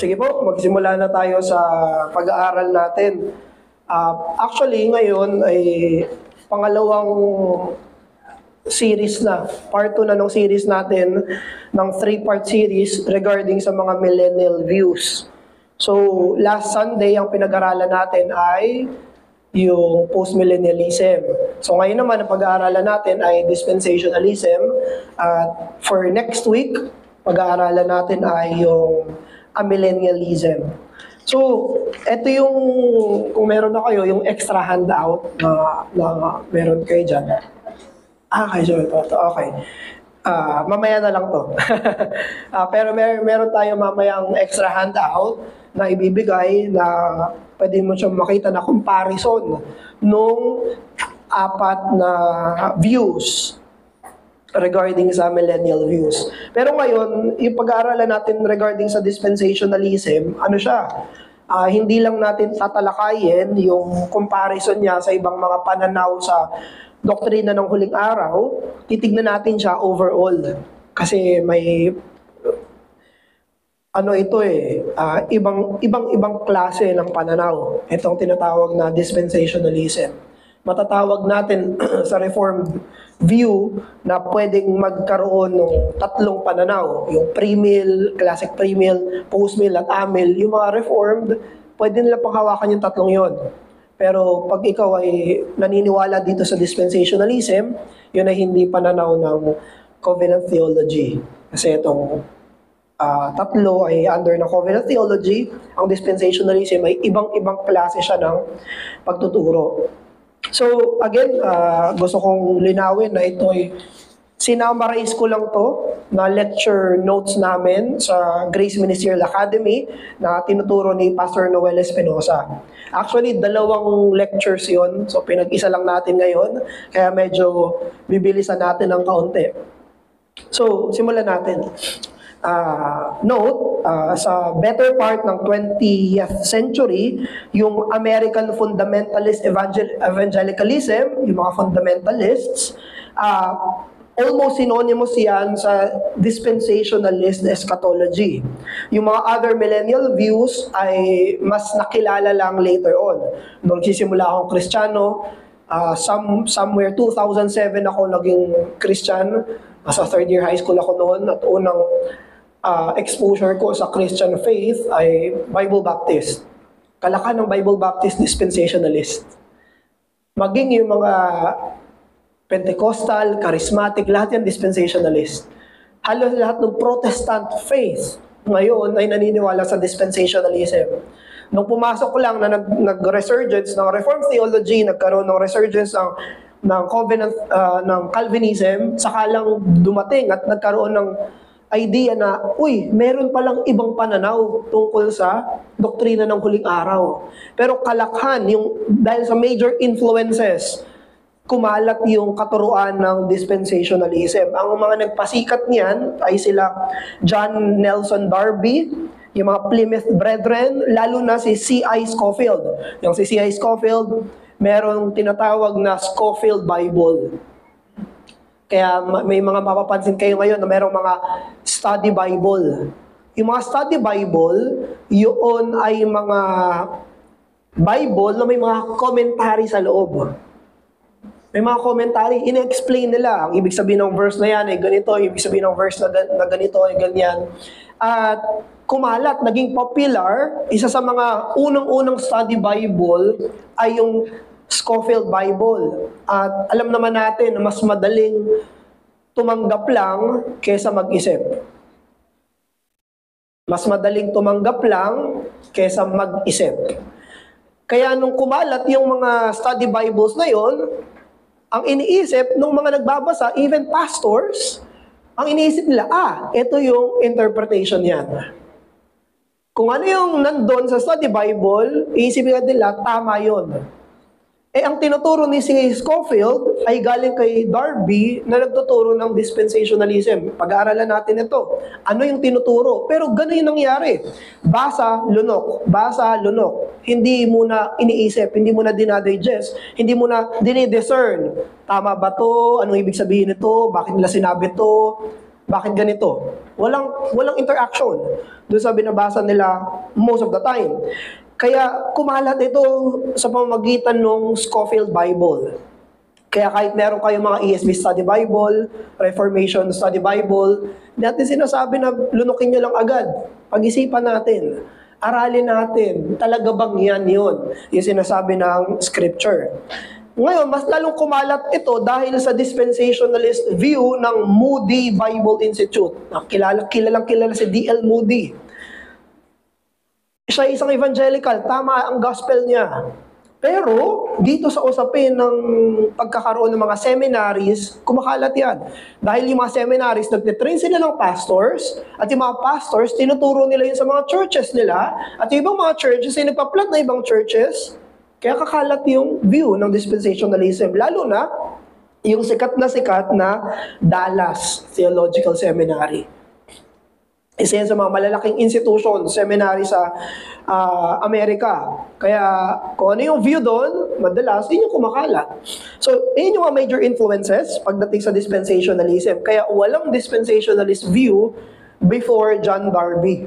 Sige po, magsimula na tayo sa pag-aaral natin. Actually, ngayon ay pangalawang series na, part 2 na ng series natin, ng 3-part series regarding sa mga millennial views. So, last Sunday, ang pinag-aralan natin ay yung post-millennialism. So, ngayon naman, ang pag-aaralan natin ay dispensationalism. At for next week, pag-aaralan natin ay yung amillennialism. So, ito yung, kung meron na kayo, yung extra handout na meron kayo dyan. Okay, so ito. Okay. Mamaya na lang to. Pero meron tayo mamayang extra handout na ibibigay na pwede mo siyang makita na comparison nung 4 na views regarding sa millennial views. Pero ngayon, yung pag-aaralan natin regarding sa dispensationalism, ano siya? Hindi lang natin tatalakayin yung comparison niya sa ibang mga pananaw sa doktrina ng huling araw, titignan natin siya overall. Kasi may ibang klase ng pananaw. Itong tinatawag na dispensationalism. Matatawag natin sa Reformed view na pwedeng magkaroon ng 3 pananaw. Yung pre-mill, classic pre-mill, post-mill at amill. Yung mga Reformed, pwede nila panghawakan yung 3 yon. Pero pag ikaw ay naniniwala dito sa dispensationalism, yun ay hindi pananaw ng covenant theology. Kasi itong 3 ay under ng covenant theology. Ang dispensationalism ay ibang-ibang klase siya ng pagtuturo. So, again, gusto kong linawin na ito ay sinamarize ko lang to na lecture notes namin sa Grace Ministerial Academy na tinuturo ni Pastor Noel Espinosa. Actually, 2 lectures yon. So, pinag-isa lang natin ngayon. Kaya medyo bibilisan natin ng kaunti. So, simulan natin. Note, sa better part ng 20th century, yung American fundamentalist evangelicalism, yung mga fundamentalists, almost synonymous yan sa dispensationalist eschatology. Yung mga other millennial views ay mas nakilala lang later on. Nung nagsisimula akong Kristiyano, somewhere 2007 ako naging Christian. Sa 3rd year high school ako noon at unang exposure ko sa Christian faith ay Bible Baptist. Kalakan ng Bible Baptist dispensationalist. Maging yung mga Pentecostal, charismatic, lahat yan dispensationalist. Halos lahat ng Protestant faith ngayon ay naniniwala sa dispensationalism. Nung pumasok ko lang na nag-resurgence ng Reformed theology, nagkaroon ng resurgence ng covenant, ng Calvinism, saka lang dumating at nagkaroon ng idea na, meron palang ibang pananaw tungkol sa doktrina ng huling araw. Pero kalakhan, dahil sa major influences, kumalat yung katuruan ng dispensationalism. Ang mga nagpasikat niyan ay sila John Nelson Darby, yung mga Plymouth Brethren, lalo na si C.I. Scofield. Yung si C.I. Scofield, merong tinatawag na Scofield Bible. Kaya may mga mapapansin kayo ngayon na merong mga study Bible. Yung mga study Bible, yun ay mga Bible na may mga commentary sa loob. May mga commentary, ina-explain nila. Ang ibig sabihin ng verse na yan ay ganito, ibig sabihin ng verse na ganito ay ganyan. At kumalat, naging popular, isa sa mga unang-unang study Bible ay yung Scofield Bible. At alam naman natin na mas madaling tumanggap lang kaysa mag-isip. Mas madaling tumanggap lang kaysa mag-isip. Kaya nung kumalat yung mga study Bibles na yon, ang iniisip ng mga nagbabasa, even pastors, ang iniisip nila, ito yung interpretation yan. Kung ano yung nandun sa study Bible, iisipin nila, tama yon. Ang tinuturo ni si Scofield ay galing kay Darby na nagtuturo ng dispensationalism. Pag-aaralan natin ito. Ano yung tinuturo? Pero gano'n yung nangyari. Basa, lunok. Basa, lunok. Hindi mo na iniisip, hindi mo na dinadigest, hindi mo na dinidiscern. Tama ba to? Anong ibig sabihin nito? Bakit nila sinabi to? Bakit ganito? Walang interaction doon sa binabasa nila most of the time. Kaya kumalat ito sa pamamagitan ng Scofield Bible. Kaya kahit meron kayong mga ESV Study Bible, Reformation Study Bible, natin sinasabi na lunukin nyo lang agad. Pag-isipan natin, aralin natin, talaga bang yan yun? Yung sinasabi ng Scripture. Ngayon, mas lalong kumalat ito dahil sa dispensationalist view ng Moody Bible Institute. Kilalang-kilala si D.L. Moody. Siya isang evangelical, tama ang gospel niya. Pero, dito sa usapin ng pagkakaroon ng mga seminaries, kumakalat yan. Dahil yung mga seminaries, nagtitrain sila ng pastors, at yung mga pastors, tinuturo nila yun sa mga churches nila, at yung ibang mga churches ay nagpa-plant na ibang churches, kaya kakalat yung view ng dispensationalism. Lalo na, yung sikat na Dallas Theological Seminary. Isa yan sa mga malalaking institution, seminary sa Amerika. Kaya kung ano yung view doon, madalas, yun yung kumakalat. So, yun yung mga major influences pagdating sa dispensationalism. Kaya walang dispensationalist view before John Darby.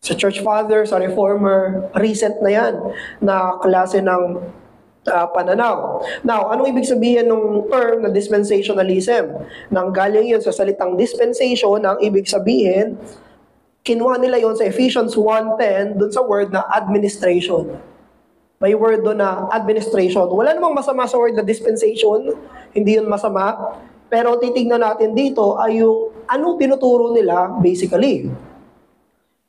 Sa Church Father, sa Reformer, recent na yan na klase ng pananaw. Now, anong ibig sabihin ng term na dispensationalism? Nang galing yun sa salitang dispensation, ang ibig sabihin, kinuha nila yon sa Ephesians 1:10, dun sa word na administration. May word doon na administration. Wala namang masama sa word na dispensation, hindi yun masama. Pero titignan natin dito ay yung anong tinuturo nila basically.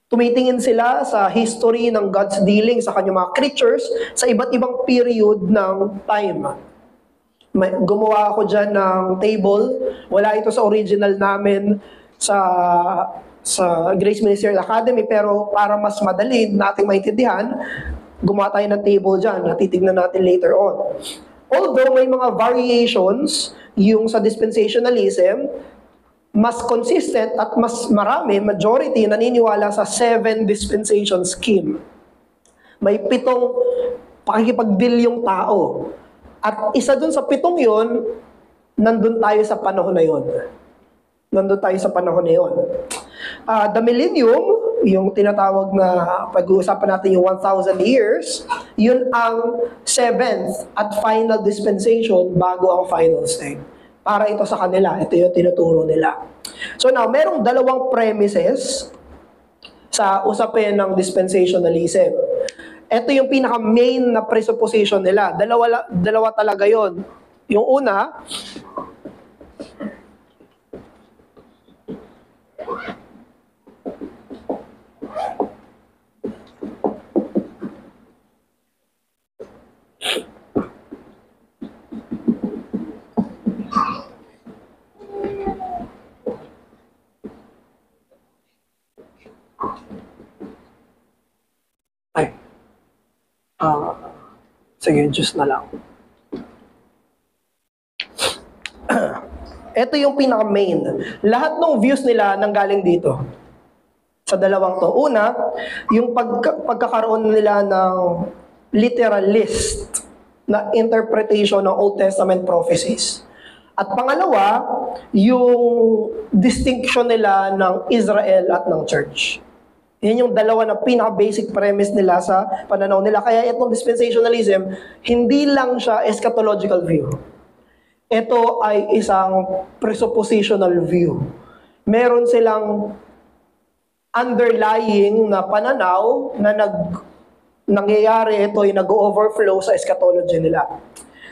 Tumitingin sila sa history ng God's dealing sa kanyang mga creatures sa iba't ibang period ng time. Gumawa ako dyan ng table. Wala ito sa original namin sa Grace Ministerial Academy, pero para mas madali nating maintindihan, gumawa tayo ng table dyan na titignan natin later on. Although may mga variations yung sa dispensationalism, mas consistent at mas marami, majority, naniniwala sa 7 dispensation scheme. May 7 pakikipag-deal yung tao. At isa dun sa 7 yun, nandun tayo sa panahon na yun. Nandun tayo sa panahon na yun. The millennium, yung tinatawag na pag-uusapan natin yung 1,000 years, yun ang 7th at final dispensation bago ang final state. Para ito sa kanila. Ito yung tinuturo nila. So now, merong 2 premises sa usapin ng dispensationalism. Ito yung pinaka-main na presupposition nila. Dalawa talaga yon. Yung una, sige, just na lang. Ito yung pinaka-main. Lahat ng views nila nanggaling dito. Sa 2 to. Una, yung pagkakaroon nila ng literalist na interpretation ng Old Testament prophecies. At pangalawa, yung distinction nila ng Israel at ng church. Yan yung 2 na pinaka-basic premise nila sa pananaw nila. Kaya itong dispensationalism, hindi lang siya eschatological view. Ito ay isang presuppositional view. Meron silang underlying na pananaw na nangyayari ito ay nag-overflow sa eschatology nila.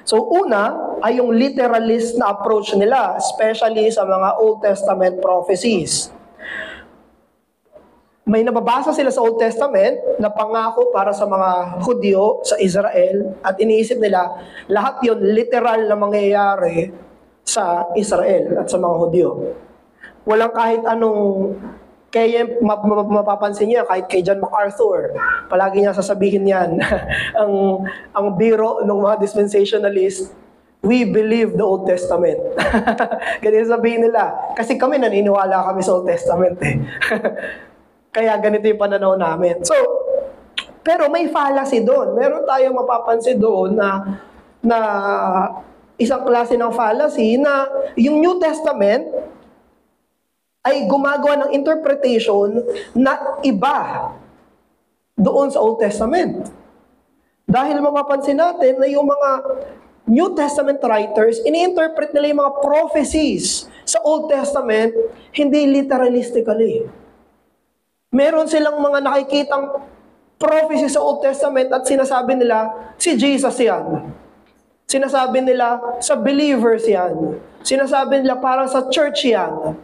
So una ay yung literalist na approach nila, especially sa mga Old Testament prophecies. May nababasa sila sa Old Testament na pangako para sa mga Hudyo sa Israel at iniisip nila lahat yon literal na mangyayari sa Israel at sa mga Hudyo. Walang kahit anong, kaya mapapansin niya kahit kay John MacArthur, palagi niya sasabihin yan, ang biro ng mga dispensationalist, we believe the Old Testament. Ganyan sabihin nila. Kasi kami naniniwala kami sa Old Testament eh. Kaya ganito yung pananaw namin. So, pero may fallacy doon. Meron tayong mapapansin doon na isang klase ng fallacy na yung New Testament, ay gumagawa ng interpretation na iba doon sa Old Testament. Dahil mapapansin natin na yung mga New Testament writers, ini-interpret nila yung mga prophecies sa Old Testament, hindi literalistically. Meron silang mga nakikitang prophecy sa Old Testament at sinasabi nila, si Jesus yan. Sinasabi nila, sa believers yan. Sinasabi nila, para sa church yan.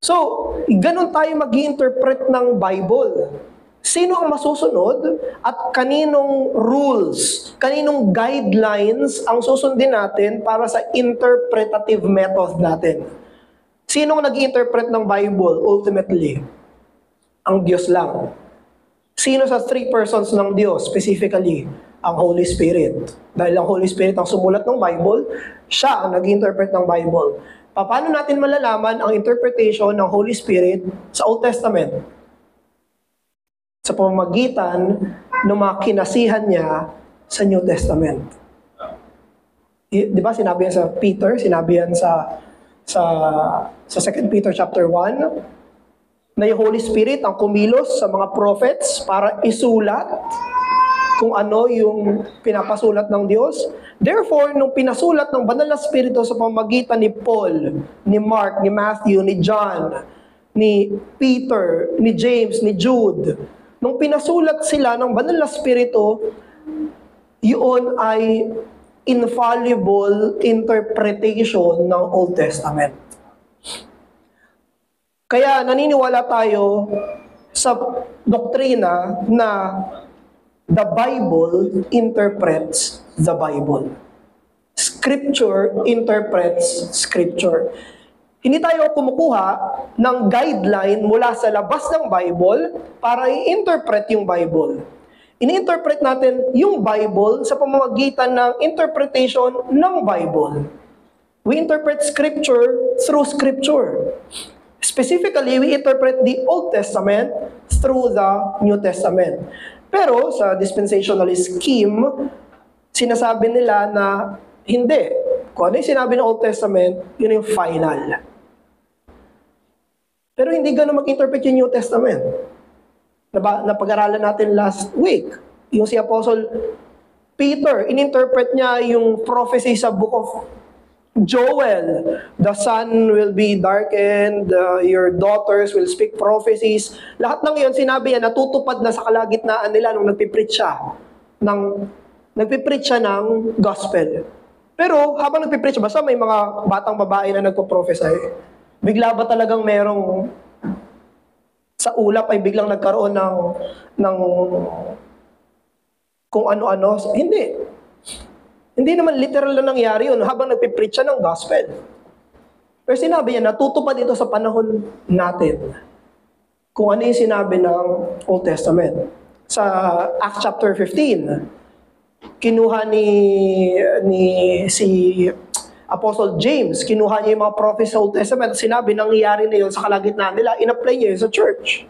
So, ganun tayo mag-i-interpret ng Bible. Sino ang masusunod at kaninong rules, kaninong guidelines ang susundin natin para sa interpretative method natin? Sino ang nag-interpret ng Bible ultimately? Ang Diyos lang. Sino sa three persons ng Diyos specifically? Ang Holy Spirit. Dahil ang Holy Spirit ang sumulat ng Bible, siya ang nag-interpret ng Bible. Paano natin malalaman ang interpretation ng Holy Spirit sa Old Testament? Sa pamamagitan ng mga kinasihan niya sa New Testament. Di ba sinabi yan sa Peter, sinabi yan sa 2 Peter chapter 1, na yung Holy Spirit ang kumilos sa mga prophets para isulat kung ano yung pinapasulat ng Diyos. Therefore, nung pinasulat ng Banal na Espiritu sa pamamagitan ni Paul, ni Mark, ni Matthew, ni John, ni Peter, ni James, ni Jude, nung pinasulat sila ng Banal na Espiritu, yun ay infallible interpretation ng Old Testament. Kaya naniniwala tayo sa doktrina na the Bible interprets the Bible. Scripture interprets Scripture. Hindi tayo kumukuha ng guideline mula sa labas ng Bible para i-interpret yung Bible. Ini-interpret natin yung Bible sa pamamagitan ng interpretation ng Bible. We interpret Scripture through Scripture. Specifically, we interpret the Old Testament through the New Testament. Pero sa dispensationalist scheme, sinasabi nila na hindi. Kung ano yung sinabi ng Old Testament, yun yung final. Pero hindi gano'n mag-interpret yung New Testament. Napag-aralan natin last week. Yung si Apostle Peter, in-interpret niya yung prophecy sa book of Joel. The sun will be darkened, your daughters will speak prophecies. Lahat ng yun, sinabi niya, natutupad na sa kalagitnaan nila nung nagpipreach siya ng gospel. Pero habang nagpipreach, basta may mga batang babae na nagpo-prophesy, bigla ba talagang merong sa ulap ay biglang nagkaroon ng kung ano-ano? Hindi. Hindi naman literal na nangyari yun habang nagpipreach siya ng gospel. Pero sinabi niya, natutupad ito sa panahon natin. Kung ano yung sinabi ng Old Testament. Sa Acts chapter 15, kinuha ni si Apostle James, kinuha niya yung mga prophets sa Old Testament at sinabi, nangyayari na yun sa kalagitnaan nila, in-apply niya yun sa church.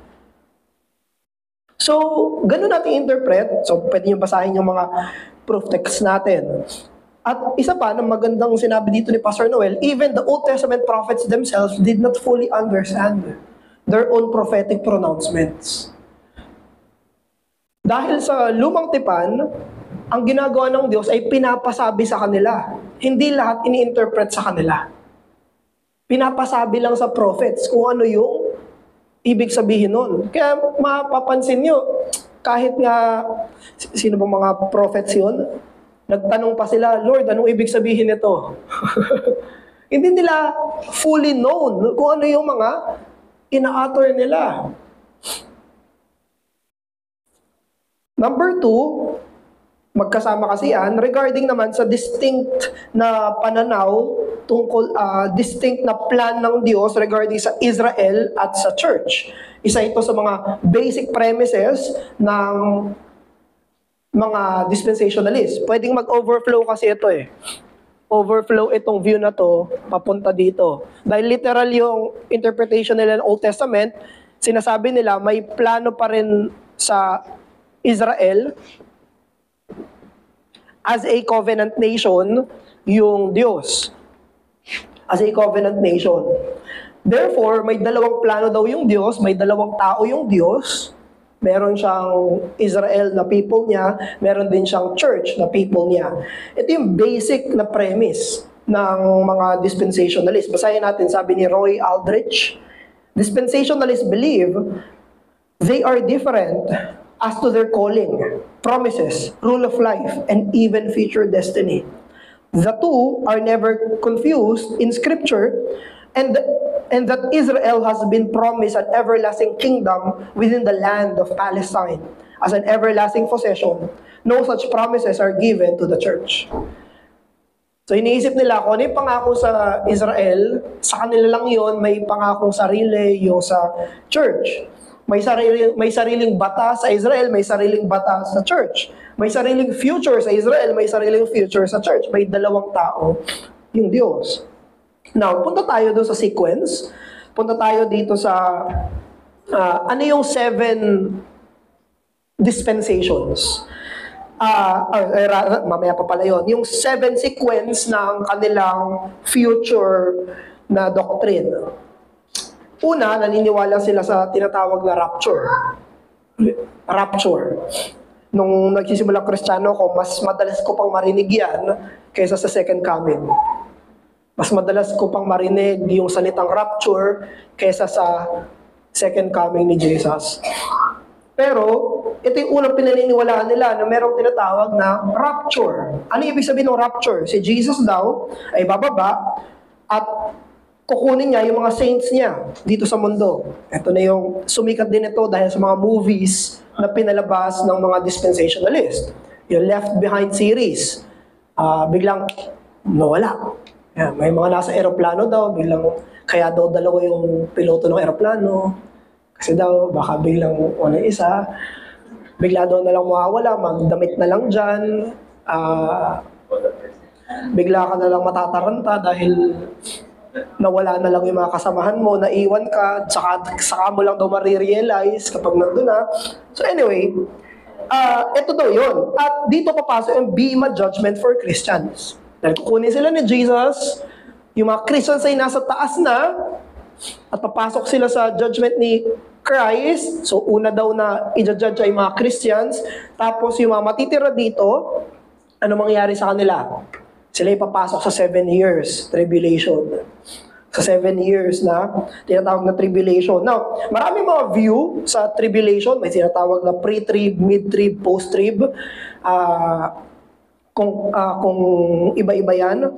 So, ganun natin interpret. So, pwede nyo basahin yung mga proof text natin. At isa pa, na magandang sinabi dito ni Pastor Noel, even the Old Testament prophets themselves did not fully understand their own prophetic pronouncements. Dahil sa lumang tipan, ang ginagawa ng Diyos ay pinapasabi sa kanila. Hindi lahat ini-interpret sa kanila. Pinapasabi lang sa prophets kung ano yung ibig sabihin nun. Kaya mapapansin nyo, kahit nga, sino ba mga prophets yun? Nagtanong pa sila, Lord, anong ibig sabihin nito? Hindi nila fully known kung ano yung mga ina-utter nila. Number 2, magkasama kasi yan, regarding naman sa distinct na pananaw, distinct na plan ng Diyos regarding sa Israel at sa church. Isa ito sa mga basic premises ng mga dispensationalists. Pwedeng mag-overflow kasi ito eh. Overflow itong view na to, papunta dito. Dahil literal yung interpretation nila ng Old Testament, sinasabi nila may plano pa rin sa Israel as a covenant nation yung Diyos. as a covenant nation. Therefore, may dalawang plano daw yung Diyos, may dalawang tao yung Diyos. Meron siyang Israel na people niya, meron din siyang church na people niya. Ito yung basic na premise ng mga dispensationalists. Basahin natin, sabi ni Roy Aldrich, dispensationalists believe they are different as to their calling, promises, rule of life, and even future destiny. The two are never confused in Scripture, and that Israel has been promised an everlasting kingdom within the land of Palestine as an everlasting possession. No such promises are given to the church. So iniisip nila kung ano yung pangako sa Israel, sa kanila lang yon, may pangakong sarili yung sa church. May sariling batas sa Israel, may sariling batas sa church. May sariling future sa Israel, may sariling future sa church. May dalawang tao yung Diyos. Now, punta tayo doon sa sequence. Punta tayo dito sa ano yung 7 dispensations. Mamaya pa pala yun. Yung 7 sequence ng kanilang future na doctrine. Una, naniniwala sila sa tinatawag na rapture. Rapture. Nung nagsisimulang Kristiyano ko, mas madalas ko pang marinig yan kaysa sa second coming. Mas madalas ko pang marinig yung salitang rapture kaysa sa second coming ni Jesus. Pero, ito yung unang pinaniniwalaan nila na merong tinatawag na rapture. Ano ibig sabihin ng rapture? Si Jesus daw ay bababa at kukunin niya yung mga saints niya dito sa mundo. Ito na yung sumikat din ito dahil sa mga movies na pinalabas ng mga dispensationalist. Yung Left Behind series. Biglang nawala. Yan, may mga nasa eroplano daw, biglang kaya daw dalawa yung piloto ng eroplano. Kasi daw, baka biglang isa. Bigla daw na lang mawawala, magdamit na lang dyan. Bigla ka na lang matataranta dahil nawala na lang yung mga kasamahan mo, naiwan ka, saka mo lang daw marirealize kapag nandun na. So anyway, ito daw yun. At dito papasok yung Bema Judgment for Christians. Dahil kukunin sila ni Jesus, yung mga Christians ay nasa taas na, at papasok sila sa judgment ni Christ. So una daw na i-judge ay mga Christians, tapos yung mga matitira dito, ano mangyayari sa kanila? Sila ipapasok sa 7 years tribulation. Sa 7 years na tinatawag na tribulation. Now, maraming mga view sa tribulation. May tinatawag na pre-trib, mid-trib, post-trib. Kung iba-iba yan,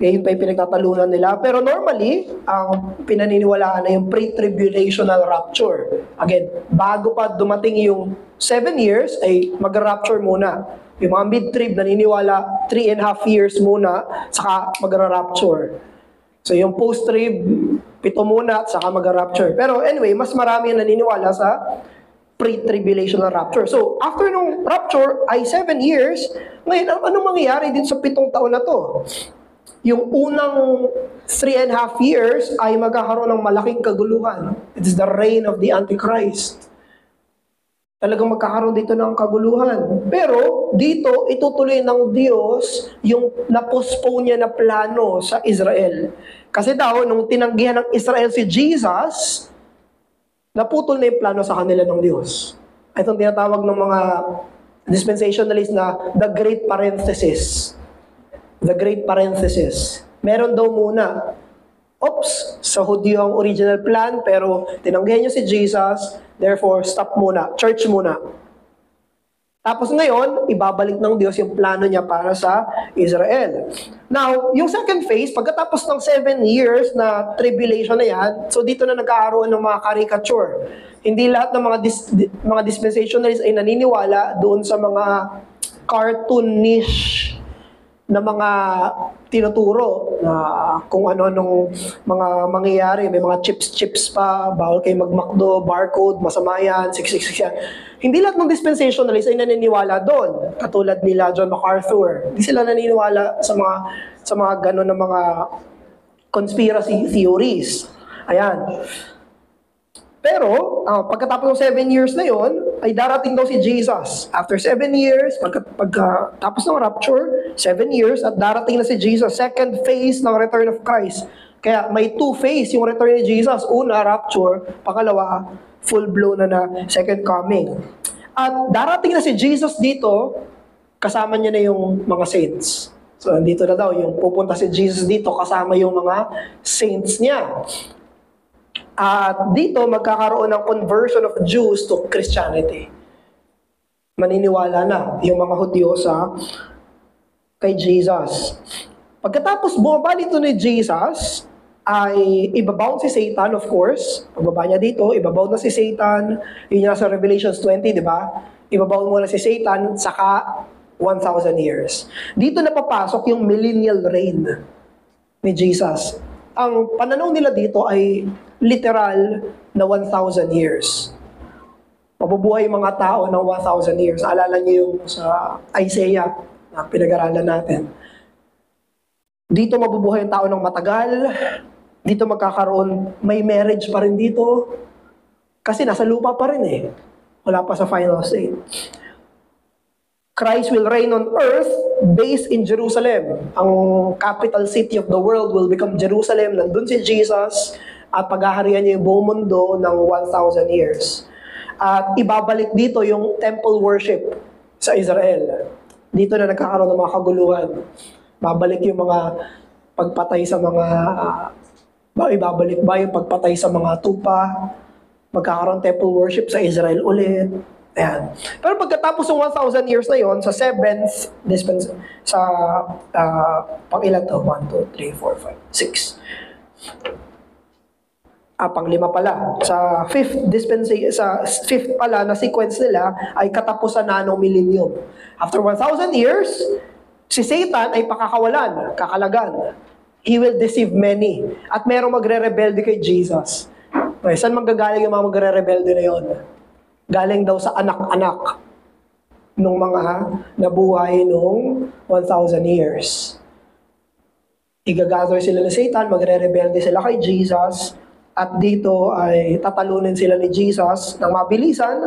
yun pa yung pinagtatalunan nila. Pero normally, ang pinaniniwalaan na yung pre-tribulational rapture. Again, bago pa dumating yung 7 years, ay mag-rapture muna. Yung mga mid-trib naniniwala 3.5 years muna, saka mag-rapture. So yung post-trib, 7 muna, saka mag-rapture. Pero anyway, mas marami ang naniniwala sa pre-tribulational rapture. So, after nung rapture ay 7 years, ngayon, anong mangyayari dito sa 7 taon na to? Yung unang 3.5 years ay magkakaroon ng malaking kaguluhan. It is the reign of the Antichrist. Talagang magkakaroon dito ng kaguluhan. Pero, dito, itutuloy ng Diyos yung na-postpone niya na plano sa Israel. Kasi daw, nung tinanggihan ng Israel si Jesus, naputol na yung plano sa kanila ng Diyos. Itong tinatawag ng mga dispensationalists na the great parenthesis. The great parenthesis. Meron daw muna, sa Hudyo ang original plan, pero tinanggihan niyo si Jesus, therefore, stop muna, church muna. Tapos ngayon, ibabalik ng Diyos yung plano niya para sa Israel. Now, yung second phase, pagkatapos ng 7 years na tribulation na yan, so dito na nagkakaroon ng mga caricature. Hindi lahat ng mga dispensationalists ay naniniwala doon sa mga cartoonish na mga tinuturo na kung ano-anong mga mangyayari. May mga chips pa, bawal kayo mag-McDo, barcode, masama yan, 666 yan. Hindi lahat ng dispensationalists ay naniniwala doon. Katulad nila John MacArthur. Hindi sila naniniwala sa mga gano'n na mga conspiracy theories. Ayan. Pero, pagkatapos ng 7 years na yon, ay darating daw si Jesus. After 7 years, pagkatapos ng rapture, 7 years, at darating na si Jesus. Second phase ng return of Christ. Kaya may two-phase yung return ni Jesus. Una, rapture. Pangalawa, full-blown na second coming. At darating na si Jesus dito, kasama niya na yung mga saints. So, dito na daw, yung pupunta si Jesus dito, kasama yung mga saints niya. At dito, magkakaroon ng conversion of Jews to Christianity. Maniniwala na yung mga Hudyo kay Jesus. Pagkatapos bumaba dito ni Jesus, ay ibabound si Satan, of course. Pagbaba niya dito, ibabound na si Satan. Yun yung sa Revelations 20, di ba? Ibabound muna si Satan, saka 1,000 years. Dito na papasok yung millennial reign ni Jesus. Ang pananaw nila dito ay literal na 1,000 years. Mabubuhay mga tao ng 1,000 years. Alala niyo yung sa Isaiah na pinag-aralan natin. Dito mabubuhay ang tao ng matagal. Dito magkakaroon, may marriage pa rin dito. Kasi nasa lupa pa rin eh. Wala pa sa final state. Christ will reign on earth based in Jerusalem. Ang capital city of the world will become Jerusalem. Nandun si Jesus at paghaharian niya yung buong mundo ng 1,000 years. At ibabalik dito yung temple worship sa Israel. Dito na nagkakaroon ng mga kaguluhan. Babalik yung mga pagpatay sa mga ibabalik ba yung pagpatay sa mga tupa? Magkakaroon temple worship sa Israel ulit. Ayan. Pero pagkatapos ng 1,000 years na yon, sa 7th dispensation, sa pang-ilan to? 1, 2, 3, 4, 5, 6. Pang-5 pala. Sa 5th dispensation, sa 5th pala na sequence nila ay katapusan na ng millennium. After 1,000 years, si Satan ay pakakawalan, kakalagan. He will deceive many. At merong magre-rebelde kay Jesus. Okay, saan manggagaling yung mga magre-rebelde na yon? Galing daw sa anak-anak nung mga nabuhay nung 1,000 years. Igagather sila ni Satan, magre-rebelde sila kay Jesus, at dito ay tatalunin sila ni Jesus ng mabilisan,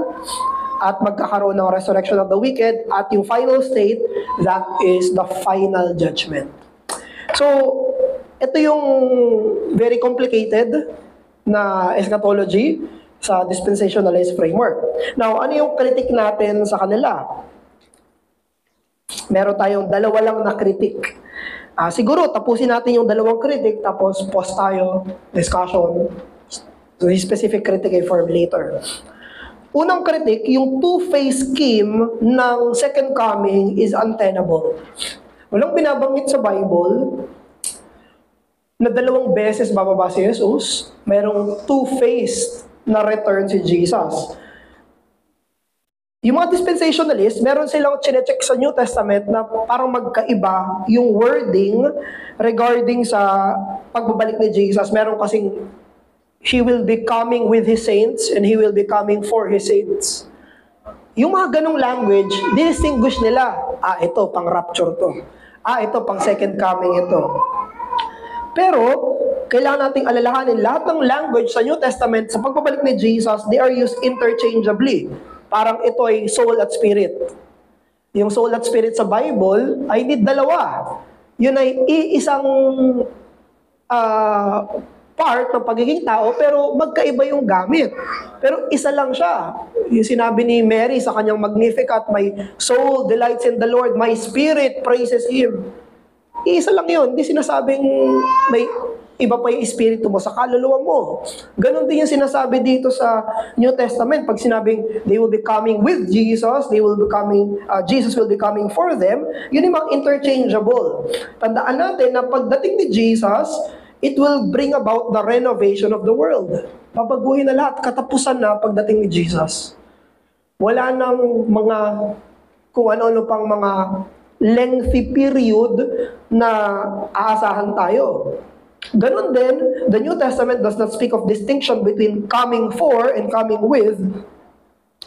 at magkakaroon ng resurrection of the wicked, at yung final state, that is the final judgment. So, ito yung very complicated na eschatology sa dispensationalist framework. Now, ano yung critique natin sa kanila? Meron tayong dalawa lang na critique. Siguro, tapusin natin yung dalawang critique, tapos pause tayo, discussion. So, yung specific critique ay form later. Unang critique, yung two-phase scheme ng second coming is untenable. Walang binabanggit sa Bible na dalawang beses bababa si Jesus. Merong two-phase na return si Jesus. Yung mga dispensationalists, meron silang chinecheck sa New Testament na parang magkaiba yung wording regarding sa pagbabalik ni Jesus. Meron kasing, He will be coming with His saints and He will be coming for His saints. Yung mga ganong language, distinguish nila. Ito, pang rapture to. Ito, pang second coming ito. Pero, kailangan nating alalahanin, lahat ng language sa New Testament, sa pagbabalik ni Jesus, they are used interchangeably. Parang ito ay soul at spirit. Yung soul at spirit sa Bible ay hindi dalawa. Yun ay iisang part ng pagiging tao, pero magkaiba yung gamit. Pero isa lang siya. Yung sinabi ni Mary sa kanyang Magnificat, my soul delights in the Lord, my spirit praises Him. Isa lang yun. Hindi sinasabing may iba pa yung espiritu mo sa kaluluwa mo. Ganon din yung sinasabi dito sa New Testament. Pag sinabing they will be coming with Jesus, they will be coming, Jesus will be coming for them, yun yung mga interchangeable. Tandaan natin na pagdating ni Jesus, it will bring about the renovation of the world. Babaguhin na lahat, katapusan na pagdating ni Jesus. Wala nang mga, kung ano-ano pang mga lengthy period na aasahan tayo. Ganon din, the New Testament does not speak of distinction between coming for and coming with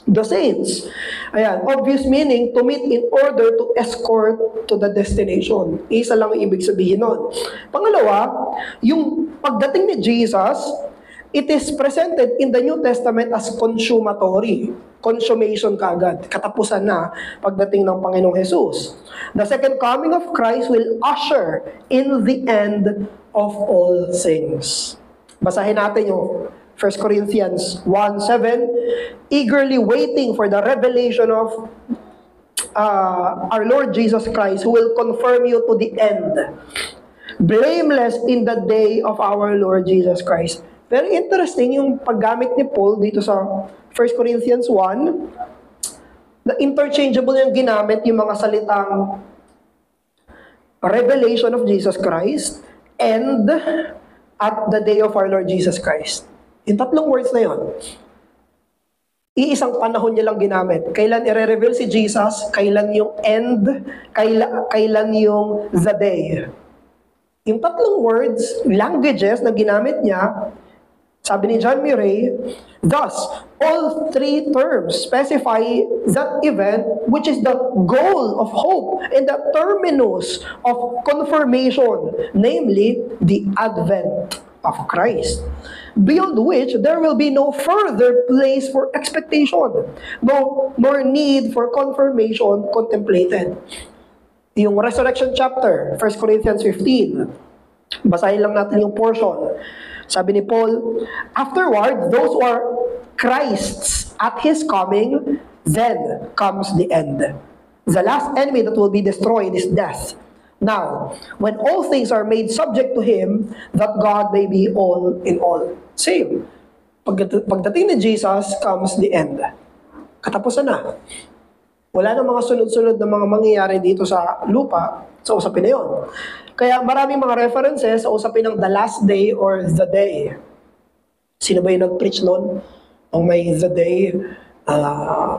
the saints. Ayan, obvious meaning, to meet in order to escort to the destination. Isa lang ang ibig sabihin nun. Pangalawa, yung pagdating ni Jesus, it is presented in the New Testament as consummatory. Consummation kaagad. Katapusan na pagdating ng Panginoong Jesus. The second coming of Christ will usher in the end of all things. Basahin natin yung 1 Corinthians 1:7, eagerly waiting for the revelation of our Lord Jesus Christ, who will confirm you to the end, blameless in the day of our Lord Jesus Christ. Very interesting yung paggamit ni Paul dito sa 1 Corinthians 1, na interchangeable yung ginamit yung mga salitang revelation of Jesus Christ and at the day of our Lord Jesus Christ. Yung tatlong words na yun, iisang panahon niya lang ginamit. Kailan i-reveal si Jesus, kailan yung end, kailan yung the day. Yung tatlong words, languages na ginamit niya, sabi ni John Murray, thus, all three terms specify that event which is the goal of hope and the terminus of confirmation, namely the advent of Christ, beyond which there will be no further place for expectation, nor need for confirmation contemplated. Yung resurrection chapter, 1 Corinthians 15, basahin lang natin yung portion. Sabi ni Paul, afterward, those who are Christ's at His coming, then comes the end. The last enemy that will be destroyed is death. Now, when all things are made subject to Him, that God may be all in all. Same. Pagdating ni Jesus, comes the end. Katapusan na. Wala na mga sunod-sunod na mga mangyayari dito sa lupa sa usapin na yun. Kaya maraming mga references sa usapin ng the last day or the day. Sino ba yung nag-preach nun? Ang may the day,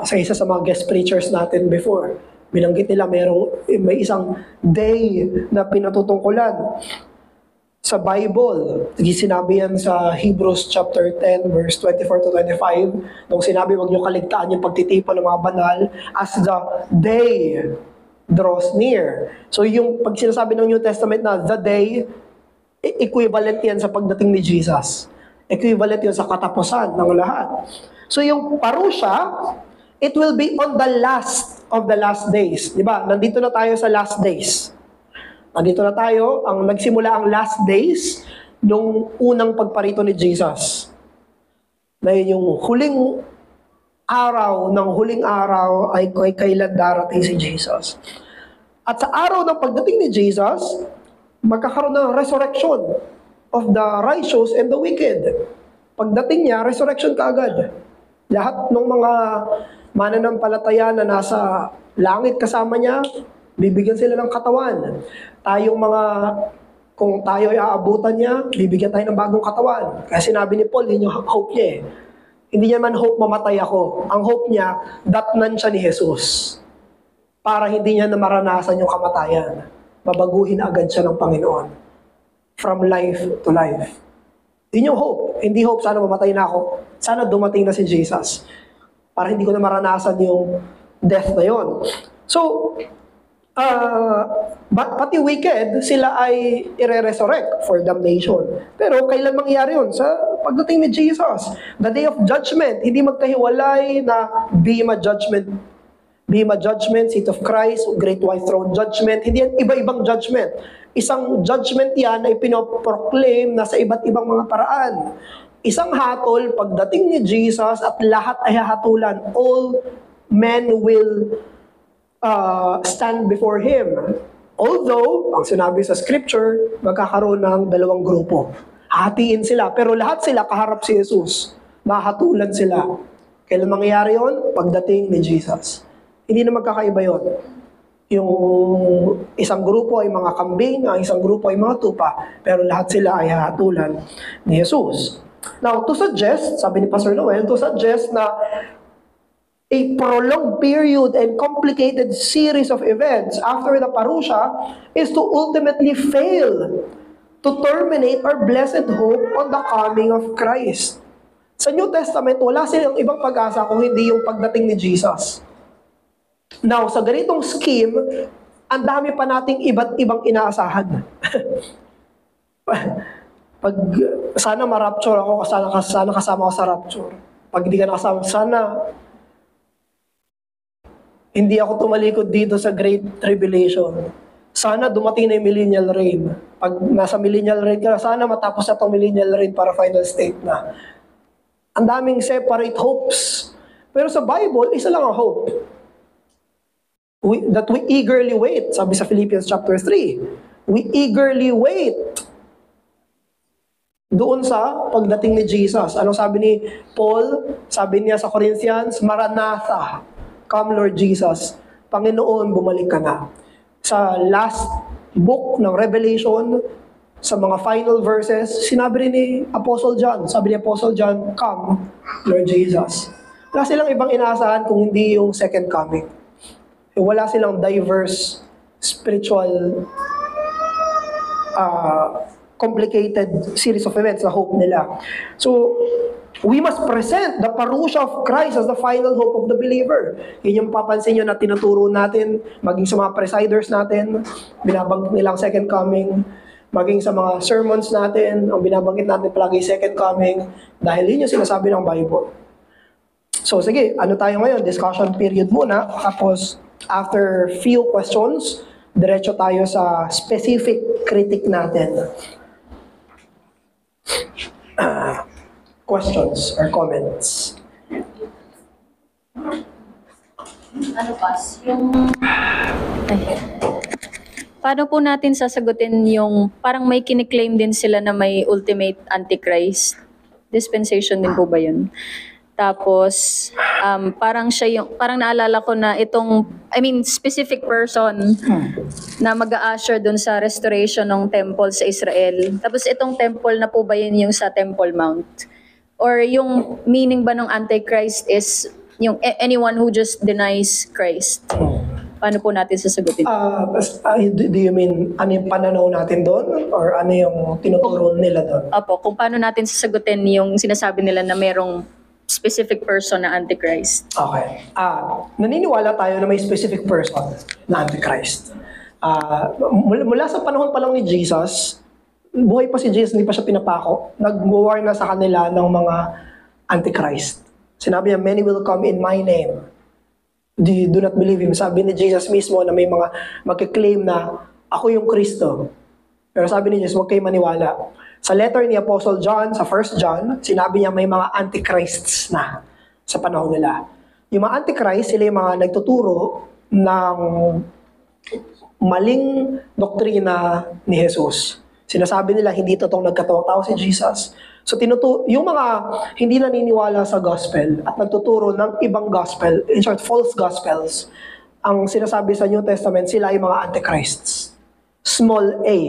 sa isa sa mga guest preachers natin before. Binanggit nila may isang day na pinatutungkulan sa Bible. Sinabi yan sa Hebrews chapter 10 verse 24 to 25 nung sinabi wag niyo kaligtaan yung pagtitipon ng mga banal as the day draws near. So yung pag sinasabi ng New Testament na the day, equivalent yan sa pagdating ni Jesus. Equivalent yan sa katapusan ng lahat. So yung parusya, it will be on the last of the last days. Diba? Nandito na tayo sa last days. Nandito na tayo, nagsimula ang last days nung unang pagparito ni Jesus. Na yung huling araw ng huling araw ay kailan darating si Jesus. At sa araw ng pagdating ni Jesus, magkakaroon ng resurrection of the righteous and the wicked. Pagdating niya, resurrection kaagad. Lahat ng mga mananampalataya na nasa langit kasama niya, bibigyan sila ng katawan. Kung tayo ay aabutan niya, bibigyan tayo ng bagong katawan. Kaya sinabi ni Paul, yun yung hope niya eh. Hindi niya man hope mamatay ako. Ang hope niya, datnan siya ni Jesus. Para hindi niya na maranasan yung kamatayan. Babaguhin agad siya ng Panginoon. From life to life. Yun yung hope. Hindi hope, sana mamatay na ako. Sana dumating na si Jesus. Para hindi ko na maranasan yung death na yun. So, pati wicked, sila ay ire-resurrect for damnation. Pero kailan mangyayari yun? Sa pagdating ni Jesus. The day of judgment, hindi magkahiwalay na Bema judgment, seat of Christ, great white throne judgment. Hindi yan iba-ibang judgment. Isang judgment yan ay pinoproclaim na sa iba't ibang mga paraan. Isang hatol, pagdating ni Jesus at lahat ay hahatulan. All men will stand before Him. Although, ang sinabi sa scripture, magkakaroon ng dalawang grupo. Hatiin sila, pero lahat sila kaharap si Jesus. Mahatulan sila. Kailan mangyayari yun? Pagdating ni Jesus. Hindi na magkakaiba yun. Yung isang grupo ay mga kambing, ang isang grupo ay mga tupa, pero lahat sila ay hahatulan ni Jesus. Now, to suggest, sabi ni Pastor Noel, to suggest na a prolonged period and complicated series of events after the parusha is to ultimately fail to terminate our blessed hope on the coming of Christ. Sa New Testament, wala silang ibang pag-asa kung hindi yung pagdating ni Jesus. Now, sa ganitong scheme, ang dami pa nating iba't ibang inaasahan. Pag sana ma-rapture ako, sana kasama ako sa rapture. Pag hindi ka nakasama, sana hindi ako tumalikod dito sa Great Tribulation. sana dumating na yung millennial reign. Pag nasa millennial reign ka na, sana matapos na itong millennial reign para final state na. Ang daming separate hopes. Pero sa Bible, isa lang ang hope. That we eagerly wait. Sabi sa Philippians chapter 3. We eagerly wait doon sa pagdating ni Jesus. Anong sabi ni Paul? Sabi niya sa Corinthians, Maranatha, come Lord Jesus. Panginoon, bumalik ka na. Sa last book ng Revelation, sa mga final verses, sinabi rin ni Apostle John, sabi ni Apostle John, come Lord Jesus. Wala silang ibang inaasahan kung hindi yung second coming. Wala silang diverse spiritual complicated series of events na hope nila. So, we must present the parousia of Christ as the final hope of the believer. Yun yung papansin nyo na tinuturo natin, maging sa mga presiders natin, binabanggit nilang second coming, maging sa mga sermons natin, ang binabanggit natin palagi second coming, dahil yun yung sinasabi ng Bible. So, sige, ano tayo ngayon? Discussion period muna. Tapos, after few questions, diretso tayo sa specific critic natin. Questions or comments? Ano pas? Paano po natin sasagutin yung parang may kiniklaim din sila na may ultimate antichrist? Dispensation din po ba yun? Tapos, parang siya yung, parang naalala ko na itong, specific person na mag-a-usher dun sa restoration ng temple sa Israel. Tapos itong temple na po ba yun yung sa Temple Mount? Or yung meaning ba ng Antichrist is yung anyone who just denies Christ? Paano po natin sasagutin? Do you mean ano yung pananaw natin doon? Or ano yung tinuturo nila doon? Opo, kung paano natin sasagutin yung sinasabi nila na merong specific person na Antichrist. Okay. Naniniwala tayo na may specific person na Antichrist. Mula sa panahon pa lang ni Jesus, buhay pa si Jesus, hindi pa siya pinapako. Nag-war na sa kanila ng mga Antichrist. Sinabi niya, many will come in my name. Do not believe him. Sabi ni Jesus mismo na may mga magkiklaim na ako yung Kristo. Pero sabi ni Jesus, huwag kayo maniwala. Sa letter ni Apostle John, sa 1 John, sinabi niya may mga antichrists na sa panahon nila. Yung mga antichrist, sila yung mga nagtuturo ng maling doktrina ni Jesus. Sinasabi nila hindi totoong nagkatawang tao si Jesus. So yung mga hindi naniniwala sa gospel at nagtuturo ng ibang gospel, in short, false gospels, ang sinasabi sa New Testament, sila yung mga antichrists. Small a.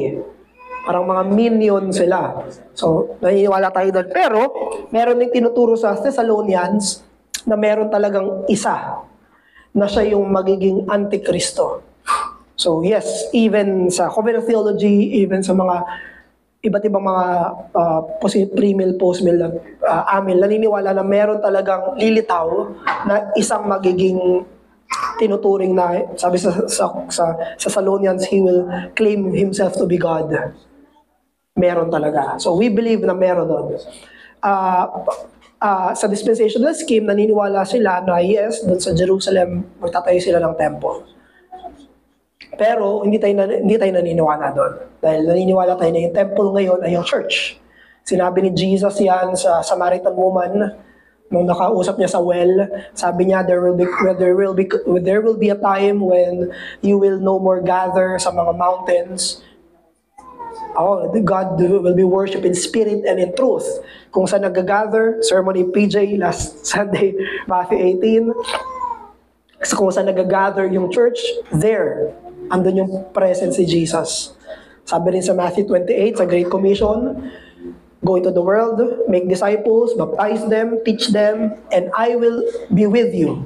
Parang mga minion sila. So, naniniwala tayo doon. Pero, meron din tinuturo sa Thessalonians na meron talagang isa na siya yung magiging antikristo. So, yes, even sa covenant theology, even sa mga iba't ibang mga pre-mill, post-mill, amil, naniniwala na meron talagang lilitaw na isang magiging tinuturing na, sabi sa Thessalonians, he will claim himself to be God. Meron talaga. So we believe na meron doon. Sa dispensational scheme, naniniwala sila na yes, doon sa Jerusalem, magtatayo sila ng temple. Pero hindi tayo naniniwala doon. Dahil naniniwala tayo na yung temple ngayon ay yung church. Sinabi ni Jesus yan sa Samaritan woman, nung nakausap niya sa well, sabi niya, there will be a time when you will no more gather sa mga mountains. God will be worshipped in spirit and in truth. Kung saan nag-gather, sermon ni PJ last Sunday, Matthew 18. So kung saan nag-gather yung church, there, andun yung presence si Jesus. Sabi rin sa Matthew 28, sa Great Commission, go into the world, make disciples, baptize them, teach them, and I will be with you.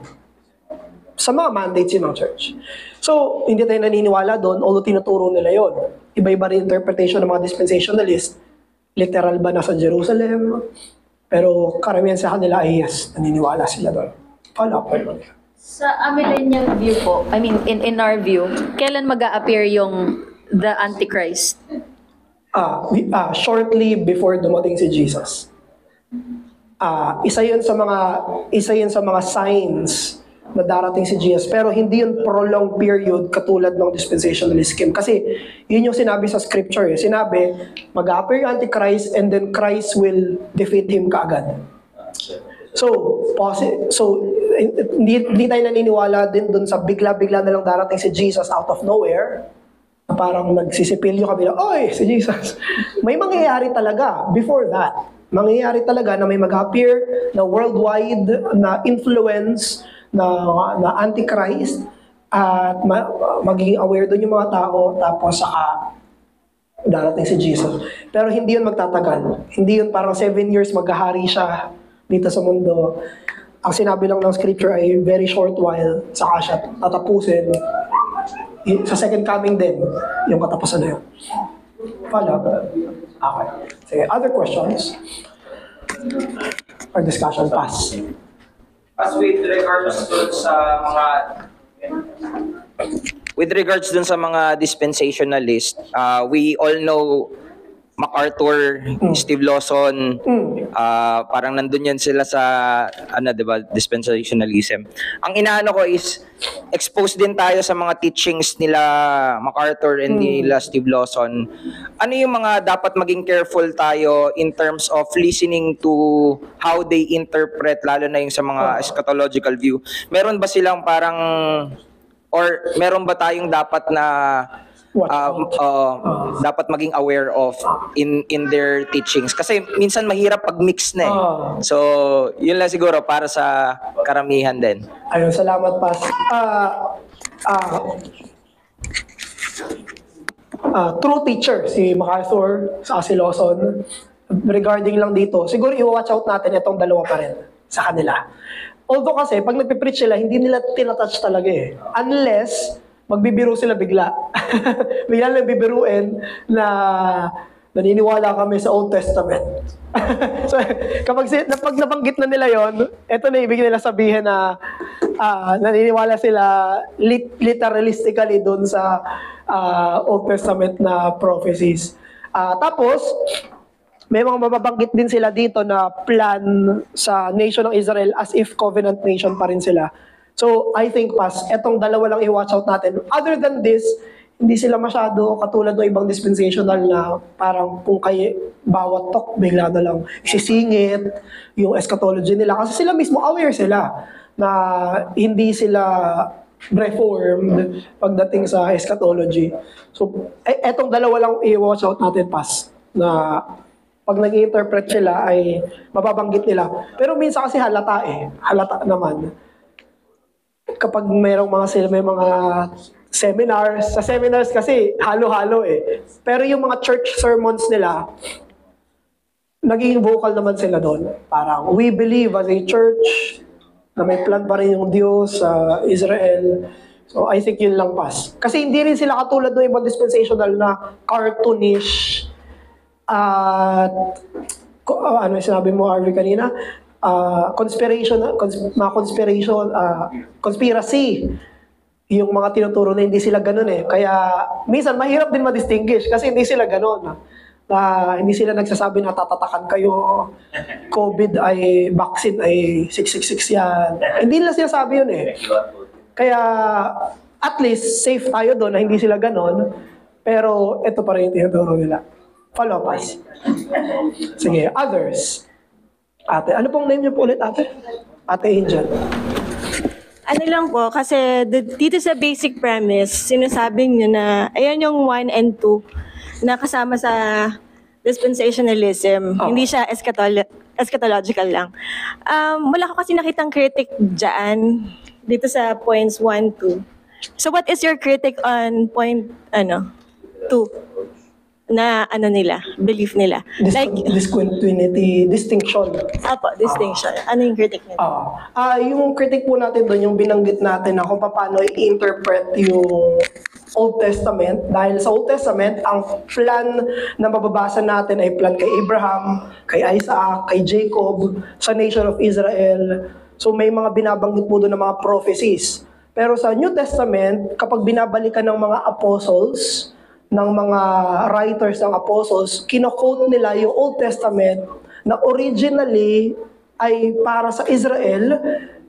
Sa mga mandates yun ng church. So, hindi tayo naniniwala doon, although tinuturo nila yon. Iba-iba rin interpretation ng mga dispensationalist. Literal ba nasa Jerusalem? Pero karamihan sa kanila ay yes, naniniwala sila doon. Wala pa yun. Sa amillennial view po, in our view, kailan mag-a-appear yung the Antichrist? Shortly before dumating si Jesus. Isa yun sa mga signs na darating si Jesus. Pero hindi yun prolonged period katulad ng dispensationalist scheme. Kasi yun yung sinabi sa scripture. Sinabi, mag-appear yung Antichrist and then Christ will defeat him kaagad. So, hindi tayo naniniwala din dun sa bigla-bigla na lang darating si Jesus out of nowhere. Parang nagsisipilyo kami na, oy, si Jesus. May mangyayari talaga before that. Mangyayari talaga na may mag-appear na worldwide na influence na Antichrist at magiging aware doon yung mga tao tapos saka darating si Jesus. Pero hindi yun magtatagal. Hindi yun parang 7 years maghahari siya dito sa mundo. Ang sinabi lang ng scripture ay very short while saka siya tatapusin. Sa second coming din, yung katapusan na yun. Follow? Okay. Sige, other questions? Or discussion? Pass. As with regards dun sa mga dispensationalist, we all know MacArthur, Steve Lawson, parang nandun yan sila sa, diba, dispensationalism. Ang inaano ko is, exposed din tayo sa mga teachings nila MacArthur and nila Steve Lawson. Ano yung mga dapat maging careful tayo in terms of listening to how they interpret, lalo na yung sa mga eschatological view? Meron ba silang parang, or meron ba tayong dapat na dapat maging aware of in their teachings, kasi minsan mahirap pag mix na eh. So yun lang siguro para sa karamihan din. Ayun, salamat Pas. True teacher si MacArthur sa si Lawson regarding lang dito, siguro i-watch out natin itong dalawa pa rin sa kanila. Although kasi pag nagpipreach sila, hindi nila tinatouch talaga eh, unless magbibiro sila bigla. Bigla lang bibiruin na naniniwala kami sa Old Testament. So, kapag nabanggit na nila yon, eto na ibig nila sabihin na naniniwala sila literalistically doon sa Old Testament na prophecies. Tapos, may mga mababanggit din sila dito na plan sa nation ng Israel as if covenant nation pa rin sila. So, I think, Pas, etong dalawa lang i-watch out natin. Other than this, hindi sila masyado katulad ng ibang dispensational na parang kung kayo bawat talk, bigla na lang sisingit yung eschatology nila. Kasi sila mismo aware sila na hindi sila reformed pagdating sa eschatology. So, etong dalawa lang i-watch out natin, Pas, na pag nag-interpret sila ay mababanggit nila. Pero minsan kasi halata naman. Kapag may mga seminars, sa seminars kasi halo-halo eh. Pero yung mga church sermons nila, naging vocal naman sila doon. Parang, we believe as a church na may plan pa rin yung Diyos sa Israel. So, I think yun lang, Pas. Kasi hindi rin sila katulad ng ibang dispensational na cartoonish at ano yung sinabi mo, Harvey, kanina? Conspiracy. Yung mga tinuturo na hindi sila ganun eh. Kaya minsan mahirap din ma-distinguish kasi hindi sila ganun. Hindi sila nagsasabi na tatatakan kayo, COVID ay, vaccine ay 666 yan. Hindi nila sinasabi yun eh. Kaya at least safe tayo doon na hindi sila ganun. Pero ito pa rin yung tinuturo nila. Follow Pas. Sige, others. Ate, ano pong name niyo po ulit, ate? Ate Angel. Ano lang po, kasi dito sa basic premise, sinasabi niyo na, ayan yung 1 and 2 na kasama sa dispensationalism. Hindi siya eschatological lang. Wala ko kasi nakitang critic dyan, dito sa points 1, 2. So what is your critic on point 2? Na nila, belief nila. Distinction. Distinction. Ano yung critic nila? Yung critic po natin doon, yung binanggit natin na kung paano i-interpret yung Old Testament. Dahil sa Old Testament, ang plan na mababasa natin ay plan kay Abraham, kay Isaac, kay Jacob, sa nation of Israel. So may mga binabanggit po doon ng mga prophecies. Pero sa New Testament, kapag binabalikan ng mga apostles, ng mga writers ng apostles, kino-quote nila yung Old Testament na originally ay para sa Israel,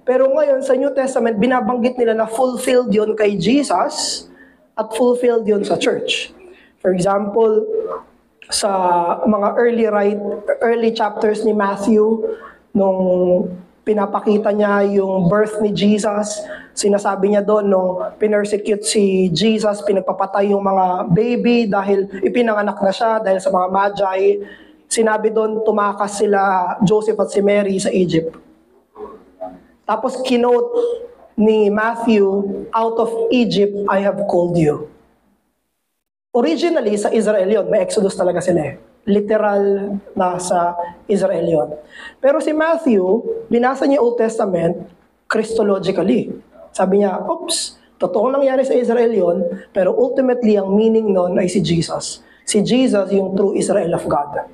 Pero ngayon, sa New Testament, binabanggit nila na fulfilled yun kay Jesus at fulfilled yun sa church. For example, sa mga early chapters ni Matthew, nung pinapakita niya yung birth ni Jesus, sinasabi niya doon nung pinersecute si Jesus, pinagpapatay yung mga baby dahil ipinanganak na siya dahil sa mga magi. Sinabi doon, tumakas sila Joseph at si Mary sa Egypt. Tapos kinote ni Matthew, out of Egypt I have called you. Originally, sa Israel yun. May Exodus talaga sila eh. Literal na sa Israel yun. Pero si Matthew, binasa niya Old Testament Christologically. Sabi niya, oops, totoong nangyari sa Israel yun, pero ultimately, ang meaning nun ay si Jesus. Si Jesus yung true Israel of God.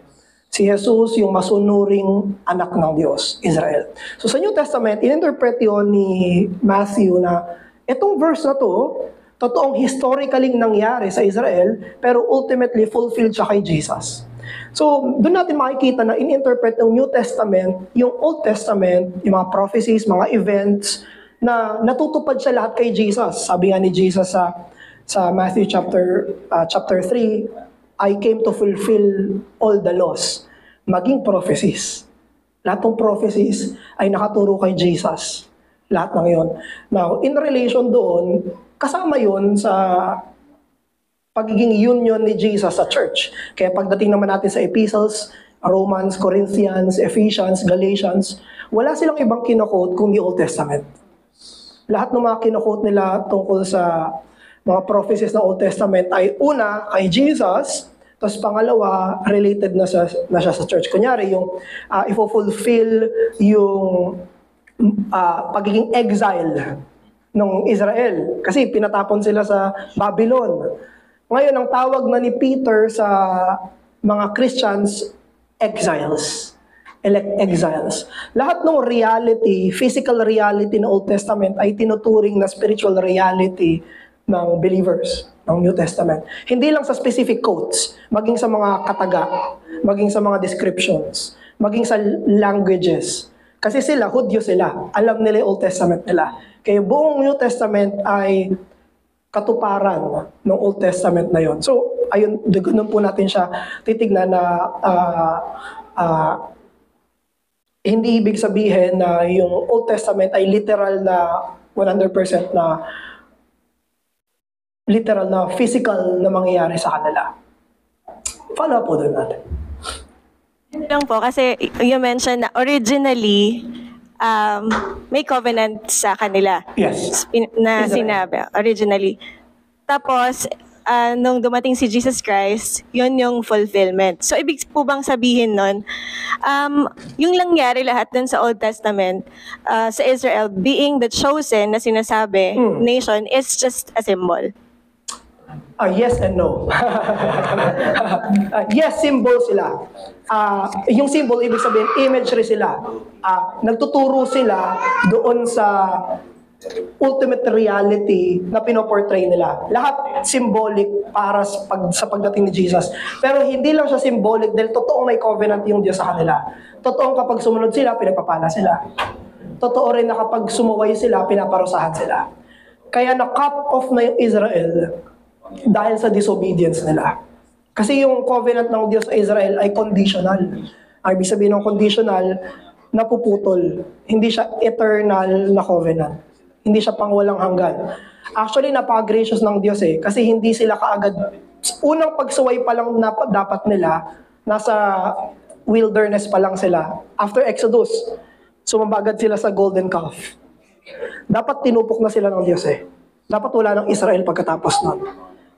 Si Jesus yung masunuring anak ng Diyos, Israel. So sa New Testament, in-interpret yun ni Matthew na itong verse na to, totoong historically nangyari sa Israel, pero ultimately fulfilled siya kay Jesus. So, doon natin makikita na in-interpret ng New Testament, yung Old Testament, yung mga prophecies, mga events, na natutupad siya lahat kay Jesus. Sabi nga ni Jesus sa Matthew chapter 3, I came to fulfill all the laws, maging prophecies. Lahat ng prophecies ay nakaturo kay Jesus. Lahat ng yon. Now, in relation doon, kasama yon sa pagiging union ni Jesus sa church. Kaya pagdating naman natin sa epistles, Romans, Corinthians, Ephesians, Galatians, wala silang ibang kino-quote kundi Old Testament. Lahat ng mga kino-quote nila tungkol sa mga prophecies ng Old Testament ay una kay Jesus, tapos pangalawa, related na siya sa church. Kunyari, yung ifo-fulfill yung pagiging exile ng Israel. Kasi pinatapon sila sa Babylon. Ngayon, ang tawag na ni Peter sa mga Christians, exiles. Elect exiles. Lahat ng reality, physical reality ng Old Testament ay tinuturing na spiritual reality ng believers ng New Testament. Hindi lang sa specific quotes, maging sa mga kataga, maging sa mga descriptions, maging sa languages. Kasi sila, Hudyo sila, alam nila yung Old Testament nila. Kaya buong New Testament ay katuparan ng Old Testament na yon. So, ayun, ganun po natin siya titignan na hindi ibig sabihin na yung Old Testament ay literal na 100% na literal na physical na mangyayari sa kanila. Follow po doon natin. Yun lang po, kasi you mentioned na originally, may covenant sa kanila. Yes. Na Israel. sinabi, originally. Tapos, nung dumating si Jesus Christ, yun yung fulfillment. So, ibig po bang sabihin nun, yung nangyari lahat dun sa Old Testament, sa Israel, being the chosen na sinasabi, nation, is just a symbol. Yes and no. Yes, symbol sila. Yung symbol, ibig sabihin, imagery sila. Nagtuturo sila doon sa ultimate reality na pinoportray nila. Lahat symbolic para sa pagdating ni Jesus. Pero hindi lang siya symbolic dahil totoong may covenant yung Diyos sa kanila. Totoong kapag sumunod sila, pinagpapala sila. Totoo rin na kapag sumuway sila, pinaparusahan sila. Kaya na-cut off na yung Israel dahil sa disobedience nila. Kasi yung covenant ng Diyos sa Israel ay conditional. Ang ibig sabihin ng conditional, napuputol. Hindi siya eternal na covenant. Hindi siya pang walang hanggan. Actually, napaka-gracious ng Diyos eh. Kasi hindi sila kaagad, unang pagsuway pa lang dapat nila, nasa wilderness pa lang sila. After Exodus, sumabagad sila sa golden calf. Dapat tinupok na sila ng Diyos eh. Dapat wala ng Israel pagkatapos nun.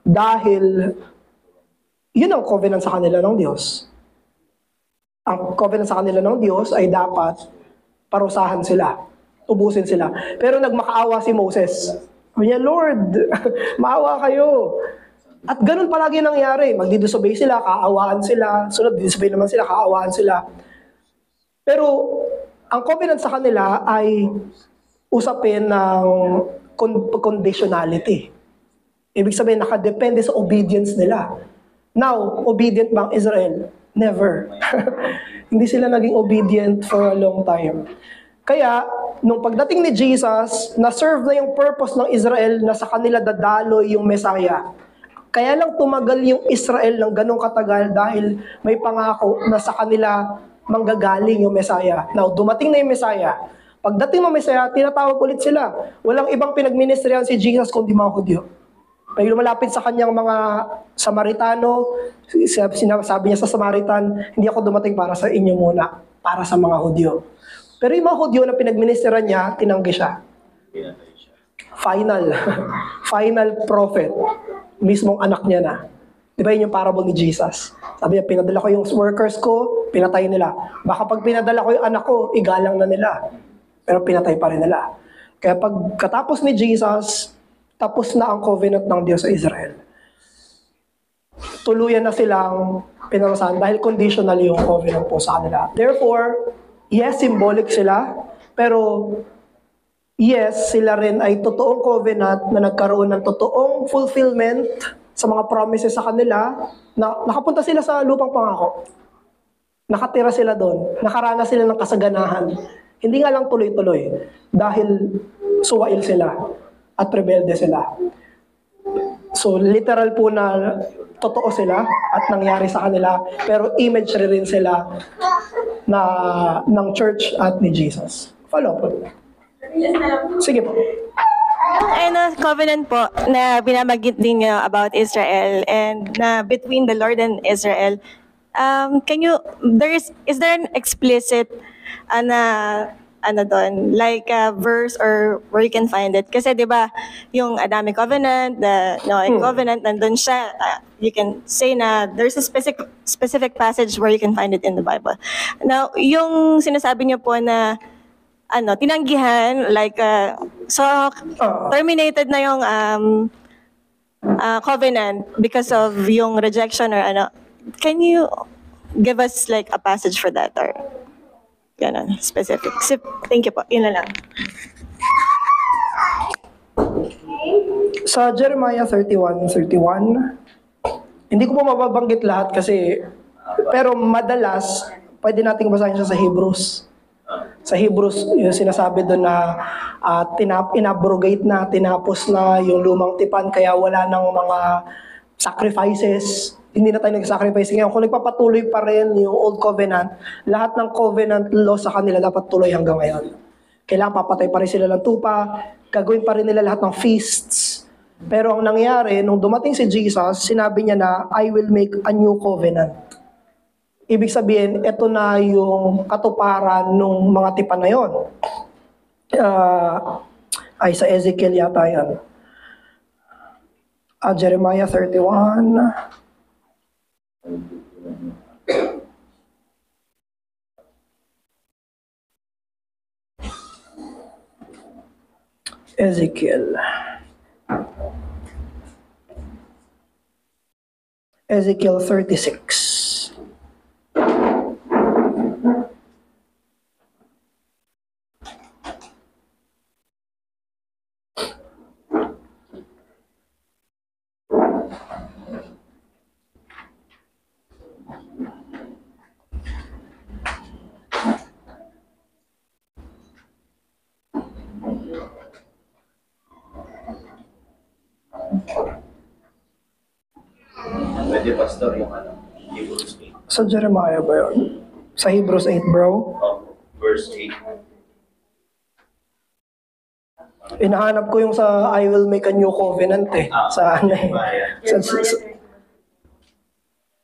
Dahil, yun ang covenant sa kanila ng Diyos. Ang covenant sa kanila ng Diyos ay dapat parusahan sila, ubusin sila. Pero nagmakaawa si Moses. Sabi niya, Lord, maawa kayo. At ganun palagi nangyari. Magdidisobey sila, kaawaan sila. Sunod, didisobey naman sila, kaawaan sila. Pero, ang covenant sa kanila ay usapin ng conditionality. Ibig sabihin, nakadepende sa obedience nila. Now, obedient ba ang Israel? Never. Hindi sila naging obedient for a long time. Kaya, nung pagdating ni Jesus, na-serve na yung purpose ng Israel na sa kanila dadaloy yung Messiah. Kaya lang tumagal yung Israel ng ganong katagal dahil may pangako na sa kanila manggagaling yung Messiah. Now, dumating na yung Messiah. Pagdating ng Messiah, tinatawag ulit sila. Walang ibang pinagministerihan si Jesus kundi mga Hudyo. May lumalapit sa kanyang mga Samaritano, sinasabi niya sa Samaritan, hindi ako dumating para sa inyo muna, para sa mga Hudyo. Pero yung mga Hudyo na pinagministerihan niya, tinanggi siya. Final prophet. Mismong anak niya na. Di ba yun yung parable ni Jesus? Sabi niya, pinadala ko yung workers ko, pinatay nila. Baka pag pinadala ko yung anak ko, igalang na nila. Pero pinatay pa rin nila. Kaya pagkatapos ni Jesus, tapos na ang covenant ng Diyos sa Israel. Tuluyan na silang pinarasan dahil conditional yung covenant po sa kanila. Therefore, yes, symbolic sila, pero yes, sila rin ay totoong covenant na nagkaroon ng totoong fulfillment sa mga promises sa kanila na nakapunta sila sa lupang pangako. Nakatira sila doon. Nakaranas sila ng kasaganahan. Hindi nga lang tuloy-tuloy dahil suwail sila at rebelde sila. So literal po na totoo sila at nangyari sa kanila, pero imagery rin sila na ng church at ni Jesus. Follow po. Sige po. Yung covenant po na binamagit din niyo about Israel and na between the Lord and Israel, is there an explicit like a verse or where you can find it? Kasi di ba yung Adamic covenant, the Noahic covenant, nandun siya. You can say na there's a specific passage where you can find it in the Bible. Now, yung sinasabi niyo po na tinanggihan, like, terminated na yung covenant because of yung rejection or can you give us like a passage for that or ganon, specific? Thank you po. Yun na lang. Sa Jeremiah 31:31, hindi ko po mababanggit lahat kasi, pero madalas, pwede nating basahin siya sa Hebrews. Sa Hebrews, yung sinasabi doon na inabrogate na, tinapos na yung lumang tipan, kaya wala nang mga sacrifices. Hindi na tayo nag-sacrifice ngayon. Kung nagpapatuloy pa rin yung Old Covenant, lahat ng covenant law sa kanila dapat tuloy hanggang ngayon. Kailangan papatay pa rin sila ng tupa, gagawin pa rin nila lahat ng feasts. Pero ang nangyari, nung dumating si Jesus, sinabi niya na, I will make a new covenant. Ibig sabihin, ito na yung katuparan ng mga tipan na yun. Ay, sa Ezekiel yata yan. Jeremiah 31. Ezekiel 36. Pwede pastor yung Hebrews 8. Sa Jeremiah ba yun? Sa Hebrews 8, bro? Verse 8. Inahanap ko yung sa I will make a new covenant eh. Sa ano eh. Sa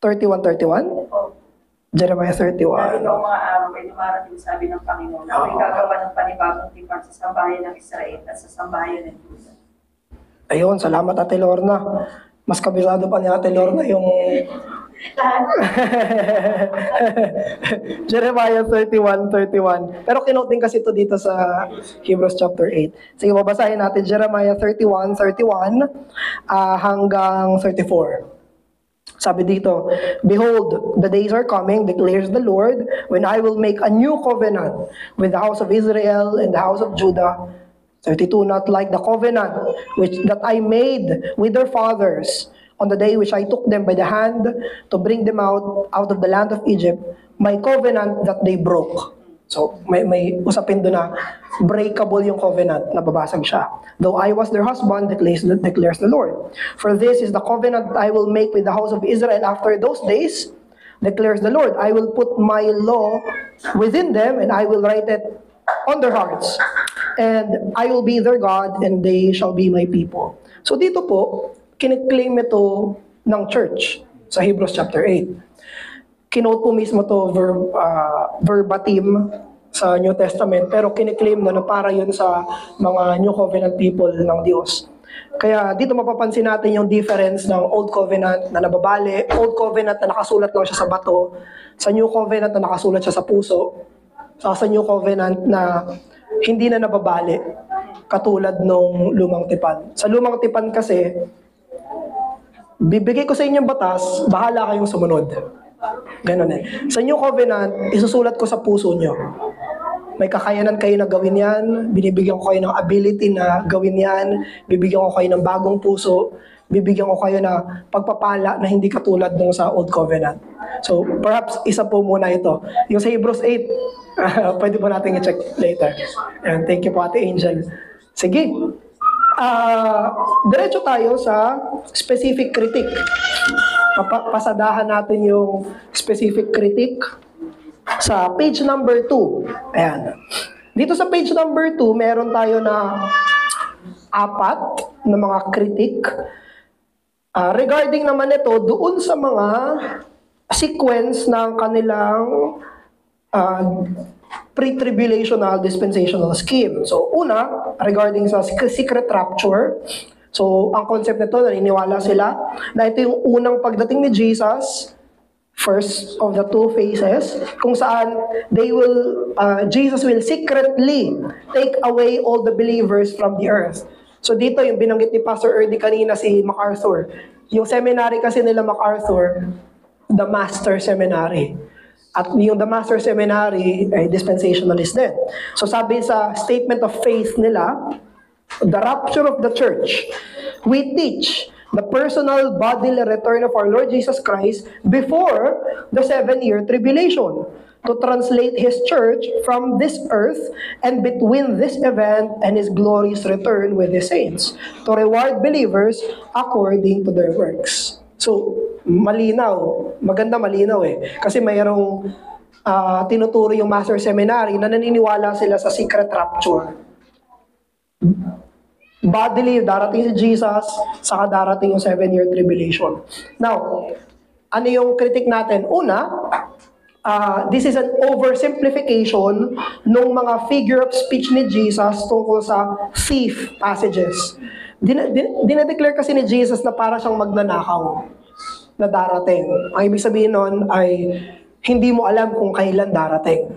31:31? Jeremiah 31. Noong mga araw ay dumarating sabi ng Panginoon na ako'y gagawa ng panibagong tipan sa sambahayan ng Israel at sa sambahayan ng Juda. Ayun, salamat Ate Lorna. Mas kabisado pa ni Ate Lorna yung Jeremiah 31:31. Pero kinote din kasi ito dito sa Hebrews chapter 8. Sige, babasahin natin Jeremiah 31:31 hanggang 34. Sabi dito, Behold, the days are coming, declares the Lord, when I will make a new covenant with the house of Israel and the house of Judah. 32, not like the covenant that I made with their fathers on the day which I took them by the hand to bring them out of the land of Egypt, my covenant that they broke. So, may usapin doon na breakable yung covenant, nababasag siya. Though I was their husband, declares the Lord. For this is the covenant I will make with the house of Israel after those days, declares the Lord. I will put my law within them, and I will write it on their hearts. And I will be their God, and they shall be my people. So dito po, kiniklaim ito ng church sa Hebrews chapter 8. Kinote po mismo to verbatim sa New Testament, pero kiniklaim na para yun sa mga New Covenant people ng Diyos. Kaya dito mapapansin natin yung difference ng Old Covenant na nababali, Old Covenant na nakasulat lang siya sa bato, sa New Covenant na nakasulat siya sa puso, sa New Covenant na hindi na nababali, katulad nung Lumang Tipan. Sa Lumang Tipan kasi, bibigay ko sa inyong batas, bahala kayong sumunod. Ganon eh. Sa New Covenant, isusulat ko sa puso nyo. May kakayanan kayo na gawin yan, binibigyan ko kayo ng ability na gawin yan, bibigyan ko kayo ng bagong puso, bibigyan ko kayo na pagpapala na hindi katulad nung sa Old Covenant. So, perhaps isa po muna ito. Yung sa Hebrews 8, pwede po natin i-check later. And thank you po, Ate Angel. Sige. Diretso tayo sa specific critique. Pasadahan natin yung specific critique sa page number 2. Ayan. Dito sa page number 2, meron tayo na 4 na mga critique. Regarding naman ito, doon sa mga sequence ng kanilang pre-tribulational dispensational scheme. So, una, regarding sa secret rapture. So, ang concept nito, naniniwala sila na ito yung unang pagdating ni Jesus, first of the two phases, kung saan Jesus will secretly take away all the believers from the earth. So, dito yung binanggit ni Pastor Erdy kanina, si MacArthur. Yung seminary kasi nila MacArthur, the Master Seminary. At yung the Master Seminary ay dispensationalist din. So, sabi sa statement of faith nila, the rapture of the church, we teach the personal bodily return of our Lord Jesus Christ before the 7-year tribulation, to translate His church from this earth and between this event and His glorious return with His saints, to reward believers according to their works. So, malinaw. Maganda malinaw eh. Kasi mayroong tinuturo yung Master Seminary na naniniwala sila sa secret rapture. Bodily, darating si Jesus, saka darating yung 7-year tribulation. Now, ano yung critique natin? Una, this is an oversimplification ng mga figure of speech ni Jesus tungkol sa thief passages. Dinadeclare kasi ni Jesus na para siyang magnanakaw na darating. Ang ibig sabihin nun ay hindi mo alam kung kailan darating.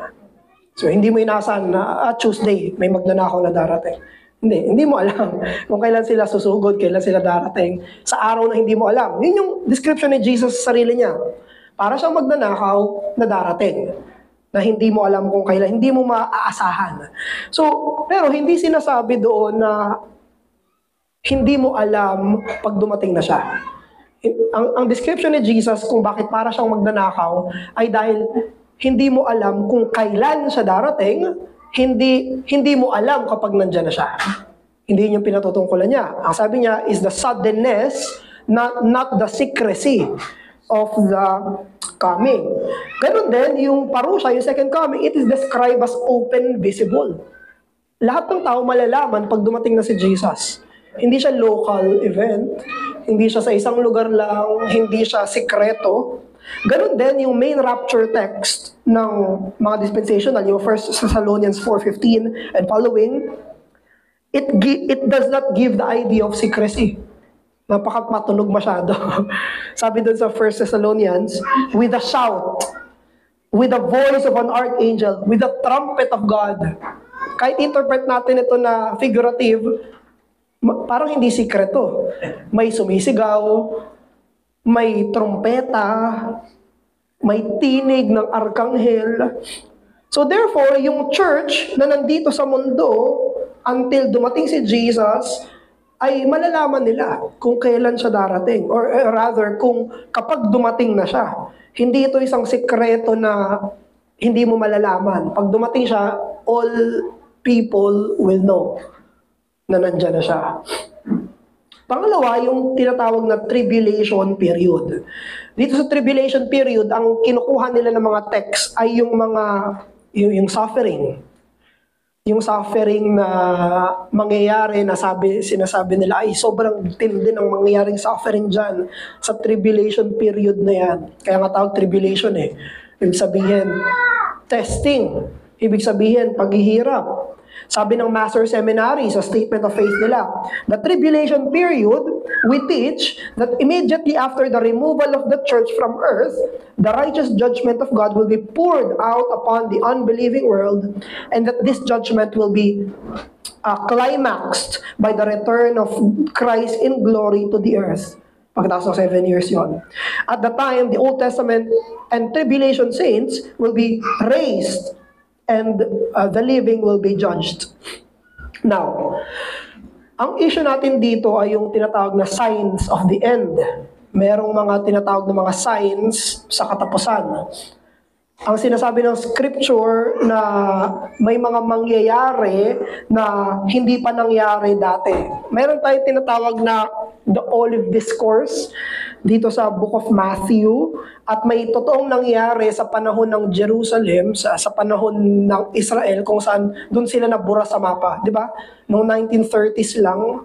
So, hindi mo inasahan na Tuesday may magnanakaw na darating. Hindi mo alam kung kailan sila susugod, kailan sila darating. Sa araw na hindi mo alam. Yun yung description ni Jesus sa sarili niya. Para siyang magnanakaw na darating. Na hindi mo alam kung kailan, hindi mo maaasahan. So, pero hindi sinasabi doon na hindi mo alam pag dumating na siya. Ang description ni Jesus kung bakit para siyang magnanakaw ay dahil hindi mo alam kung kailan siya darating, hindi mo alam kapag nandyan na siya. Hindi yun yung pinatutungkulan niya. Ang sabi niya is the suddenness, not the secrecy of the coming. Ganun din, yung parusa, yung second coming, it is described as open, visible. Lahat ng tao malalaman pag dumating na si Jesus. Hindi siya local event, hindi siya sa isang lugar lang, hindi siya sikreto. Ganun din yung main rapture text ng mga dispensational, yung 1 Thessalonians 4:15 and following, it does not give the idea of secrecy. Napakapatunog masyado. Sabi dun sa 1 Thessalonians, with a shout, with the voice of an archangel, with the trumpet of God. Kahit interpret natin ito na figurative, parang hindi sikreto. May sumisigaw, may trompeta, may tinig ng arkanghel. So therefore, yung church na nandito sa mundo until dumating si Jesus, ay malalaman nila kung kailan siya darating. Or rather, kung kapag dumating na siya. Hindi ito isang sikreto na hindi mo malalaman. Pag dumating siya, all people will know na nandyan na siya. Pangalawa, yung tinatawag na tribulation period. Dito sa tribulation period, ang kinukuha nila ng mga text ay yung suffering. Yung suffering na mangyayari na sinasabi nila ay sobrang tindi ng mangyayaring suffering dyan sa tribulation period na yan. Kaya nga tawag tribulation eh. Ibig sabihin, testing. Ibig sabihin, paghihirap. Sabi ng Master Seminary sa Statement of Faith nila, the tribulation period, we teach that immediately after the removal of the church from earth, the righteous judgment of God will be poured out upon the unbelieving world, and that this judgment will be climaxed by the return of Christ in glory to the earth. Pagkatapos ng 7 years yon. At the time, the Old Testament and tribulation saints will be raised and the living will be judged. Now, ang issue natin dito ay yung tinatawag na signs of the end. Merong mga tinatawag na mga signs sa katapusan. Ang sinasabi ng scripture na may mga mangyayari na hindi pa nangyari dati. Meron tayong tinatawag na the Olive Discourse dito sa Book of Matthew, at may totoong nangyari sa panahon ng Jerusalem, sa panahon ng Israel, kung saan doon sila nabura sa mapa. Di ba? Noong 1930s lang,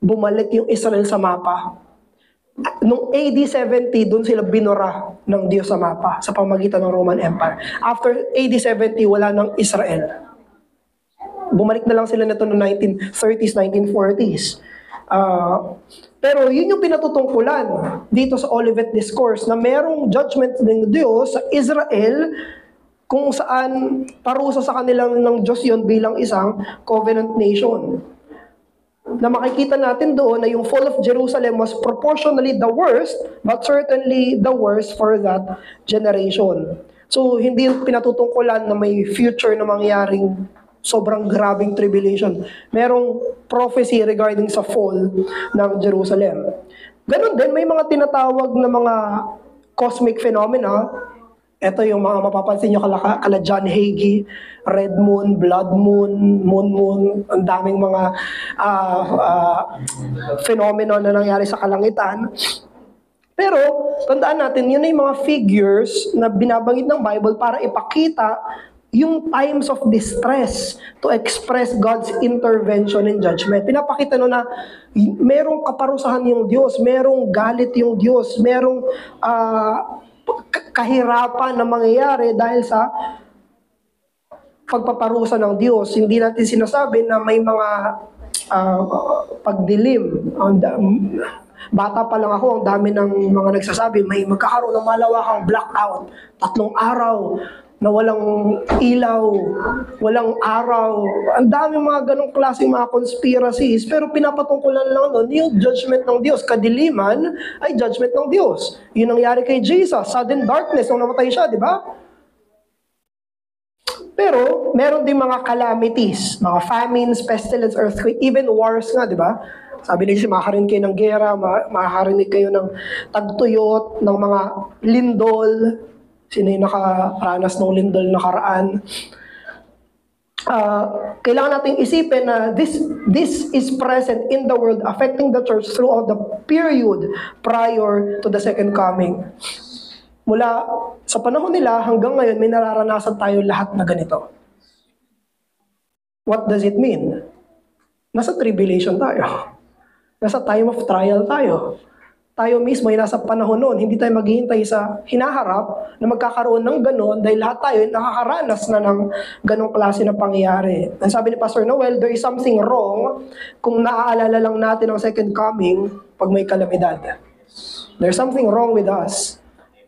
bumalik yung Israel sa mapa. Noong AD 70, doon sila binura ng Diyos sa mapa sa pamamagitan ng Roman Empire. After AD 70, wala ng Israel. Bumalik na lang sila nito noong 1930s, 1940s. Pero yun yung pinatutungkulan dito sa Olivet Discourse, na merong judgment ng Diyos sa Israel kung saan parusa sa kanilang ng Diyos yun bilang isang covenant nation. Na makikita natin doon na yung fall of Jerusalem was proportionally the worst, but certainly the worst for that generation. So hindi pinatutungkulan na may future na mangyaring sobrang grabing tribulation. Merong prophecy regarding sa fall ng Jerusalem. Ganon din, may mga tinatawag na mga cosmic phenomena. Ito yung mga mapapansin nyo kala John Hagee, red moon, blood moon, moon, ang daming mga phenomena na nangyari sa kalangitan. Pero, tandaan natin, yun ay mga figures na binabanggit ng Bible para ipakita yung times of distress to express God's intervention and judgment. Pinapakita no na merong kaparusahan yung Diyos, merong galit yung Diyos, merong kahirapan na mangyayari dahil sa pagpaparusa ng Diyos. Hindi natin sinasabi na may mga pagdilim. Bata pa lang ako, ang dami ng mga nagsasabi, may magkakaroon ng malawakang blackout, 3 araw, na walang ilaw, walang araw. Ang dami mga ganong klaseng mga conspiracies, pero pinapatungkulan lang nun yung judgment ng Diyos. Kadiliman ay judgment ng Diyos. Yun nangyari kay Jesus, sudden darkness, nung namatay siya, di ba? Pero, meron din mga calamities, mga famines, pestilence, earthquake, even wars nga, di ba? Sabi nila, makakarinig kayo ng gera, makakarinig kayo ng tagtuyot, ng mga lindol. Sino yung nakaranas ng lindol nakaraan? Kailangan nating isipin na this is present in the world, affecting the church throughout the period prior to the second coming. Mula sa panahon nila hanggang ngayon, may nararanasan tayo lahat na ganito. What does it mean? Nasa tribulation tayo. Nasa time of trial tayo. Tayo mismo ay nasa panahon noon, hindi tayo maghihintay sa hinaharap na magkakaroon ng ganon dahil lahat tayo nakakaranas na ng ganong klase na pangyayari. Ang sabi ni Pastor Noel, there is something wrong kung naaalala lang natin ang second coming pag may kalamidad. There's something wrong with us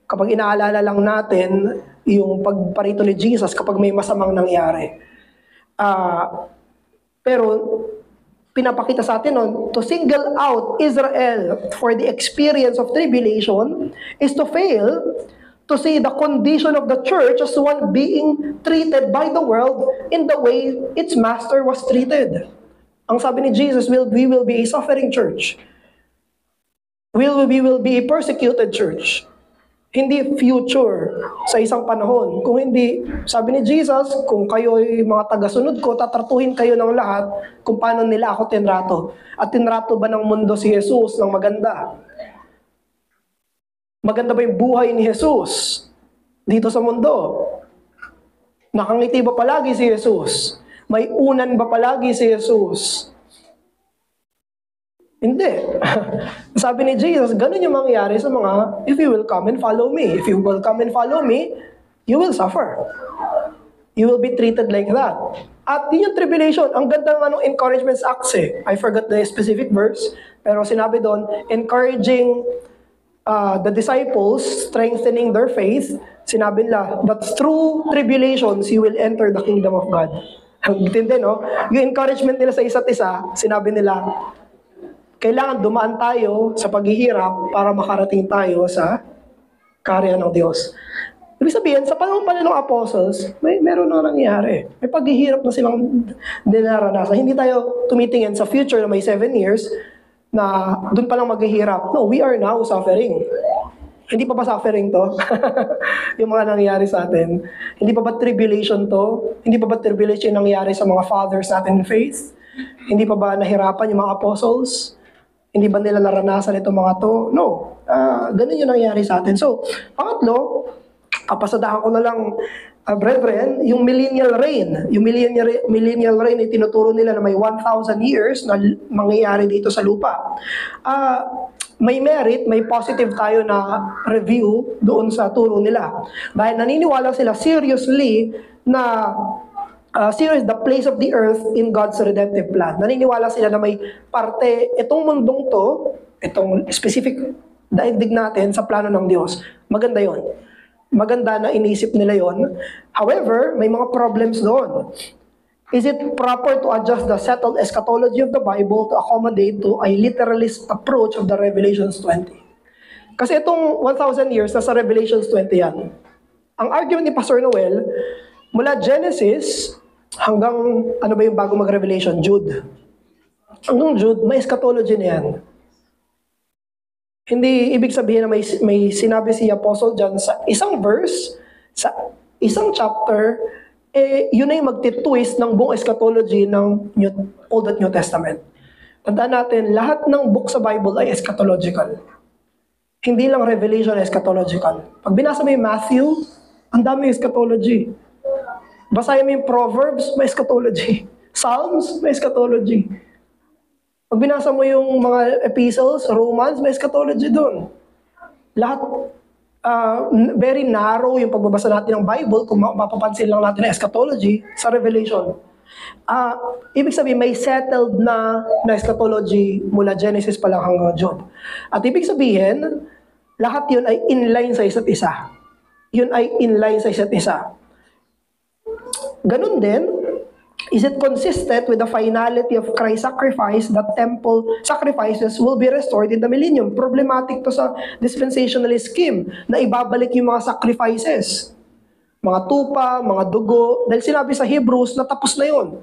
kapag inaalala lang natin yung pagparito ni Jesus kapag may masamang nangyari. Pero pinapakita sa atin nun, to single out Israel for the experience of tribulation is to fail to see the condition of the church as one being treated by the world in the way its master was treated. Ang sabi ni Jesus, we will be a suffering church. We will be a persecuted church. hindi future sa isang panahon. Kung hindi, sabi ni Jesus, kung kayo ay mga tagasunod ko, tatratuhin kayo ng lahat kung paano nila ako tinrato. At tinrato ba ng mundo si Jesus ng maganda? Maganda ba yung buhay ni Jesus dito sa mundo? Nakangiti ba palagi si Jesus? May unan ba palagi si Jesus? Hindi. Sabi ni Jesus, ganun yung mangyayari sa mga, if you will come and follow me. If you will come and follow me, you will suffer. You will be treated like that. At yun yung tribulation. Ang ganda ng encouragement sa Acts eh. I forgot the specific verse, pero sinabi doon, encouraging the disciples, strengthening their faith, sinabi nila, that through tribulations, you will enter the kingdom of God. Ang intindi, no? Yung encouragement nila sa isa't isa, sinabi nila, kailangan dumaan tayo sa paghihirap para makarating tayo sa kaharian ng Diyos. Ibig sabihin, sa panahon pa ng apostles, meron na nangyari. May paghihirap na silang dinaranasan. Hindi tayo tumitingin sa future na may 7 years na doon pa lang maghihirap. No, we are now suffering. Hindi pa ba suffering to? Yung mga nangyayari sa atin. Hindi pa ba tribulation to? Hindi pa ba tribulation yung nangyayari sa mga fathers natin in faith? Hindi pa ba nahirapan yung mga apostles? Hindi ba nila naranasan itong mga to? No. Ganun yung nangyayari sa atin. So, pangatlo, kapasadahan ko na lang, brethren, yung millennial reign. Yung millennial reign ay tinuturo nila na may 1,000 years na mangyayari dito sa lupa. May merit, may positive tayo na review doon sa turo nila. Dahil naniniwala sila seriously na serious the place of the earth in God's redemptive plan. Naniniwala sila na may parte, itong mundong to, itong specific daigdig natin sa plano ng Diyos. Maganda yon. Maganda na inisip nila yon. However, may mga problems doon. Is it proper to adjust the settled eschatology of the Bible to accommodate to a literalist approach of the Revelations 20? Kasi itong 1,000 years, nasa Revelations 20 yan. Ang argument ni Pastor Noel, mula Genesis hanggang, ano ba yung bago mag-Revelation? Jude. Hanggang Jude, may eschatology na yan. Hindi ibig sabihin na may sinabi si Apostle John sa isang verse, sa isang chapter, yun na yung magtitwist ng buong eschatology ng Old at New Testament. Tandaan natin, lahat ng book sa Bible ay eschatological. Hindi lang Revelation eschatological. Pag binasa mo yung Matthew, ang dami eschatology. Basahin mo yung Proverbs, may eschatology. Psalms, may eschatology. Pag binasa mo yung mga epistles, Romans, may eschatology doon. Lahat, very narrow yung pagbabasa natin ng Bible, kung mapapansin lang natin ang eschatology sa Revelation. Ibig sabihin, may settled na eschatology mula Genesis pa lang hanggang Jude. At ibig sabihin, lahat yun ay inline sa isa't isa. Yun ay inline sa isa't isa. Ganun din, is it consistent with the finality of Christ's sacrifice that temple sacrifices will be restored in the millennium? Problematic to sa dispensationalist scheme na ibabalik yung mga sacrifices. Mga tupa, mga dugo. Dahil sinabi sa Hebrews na tapos na yun.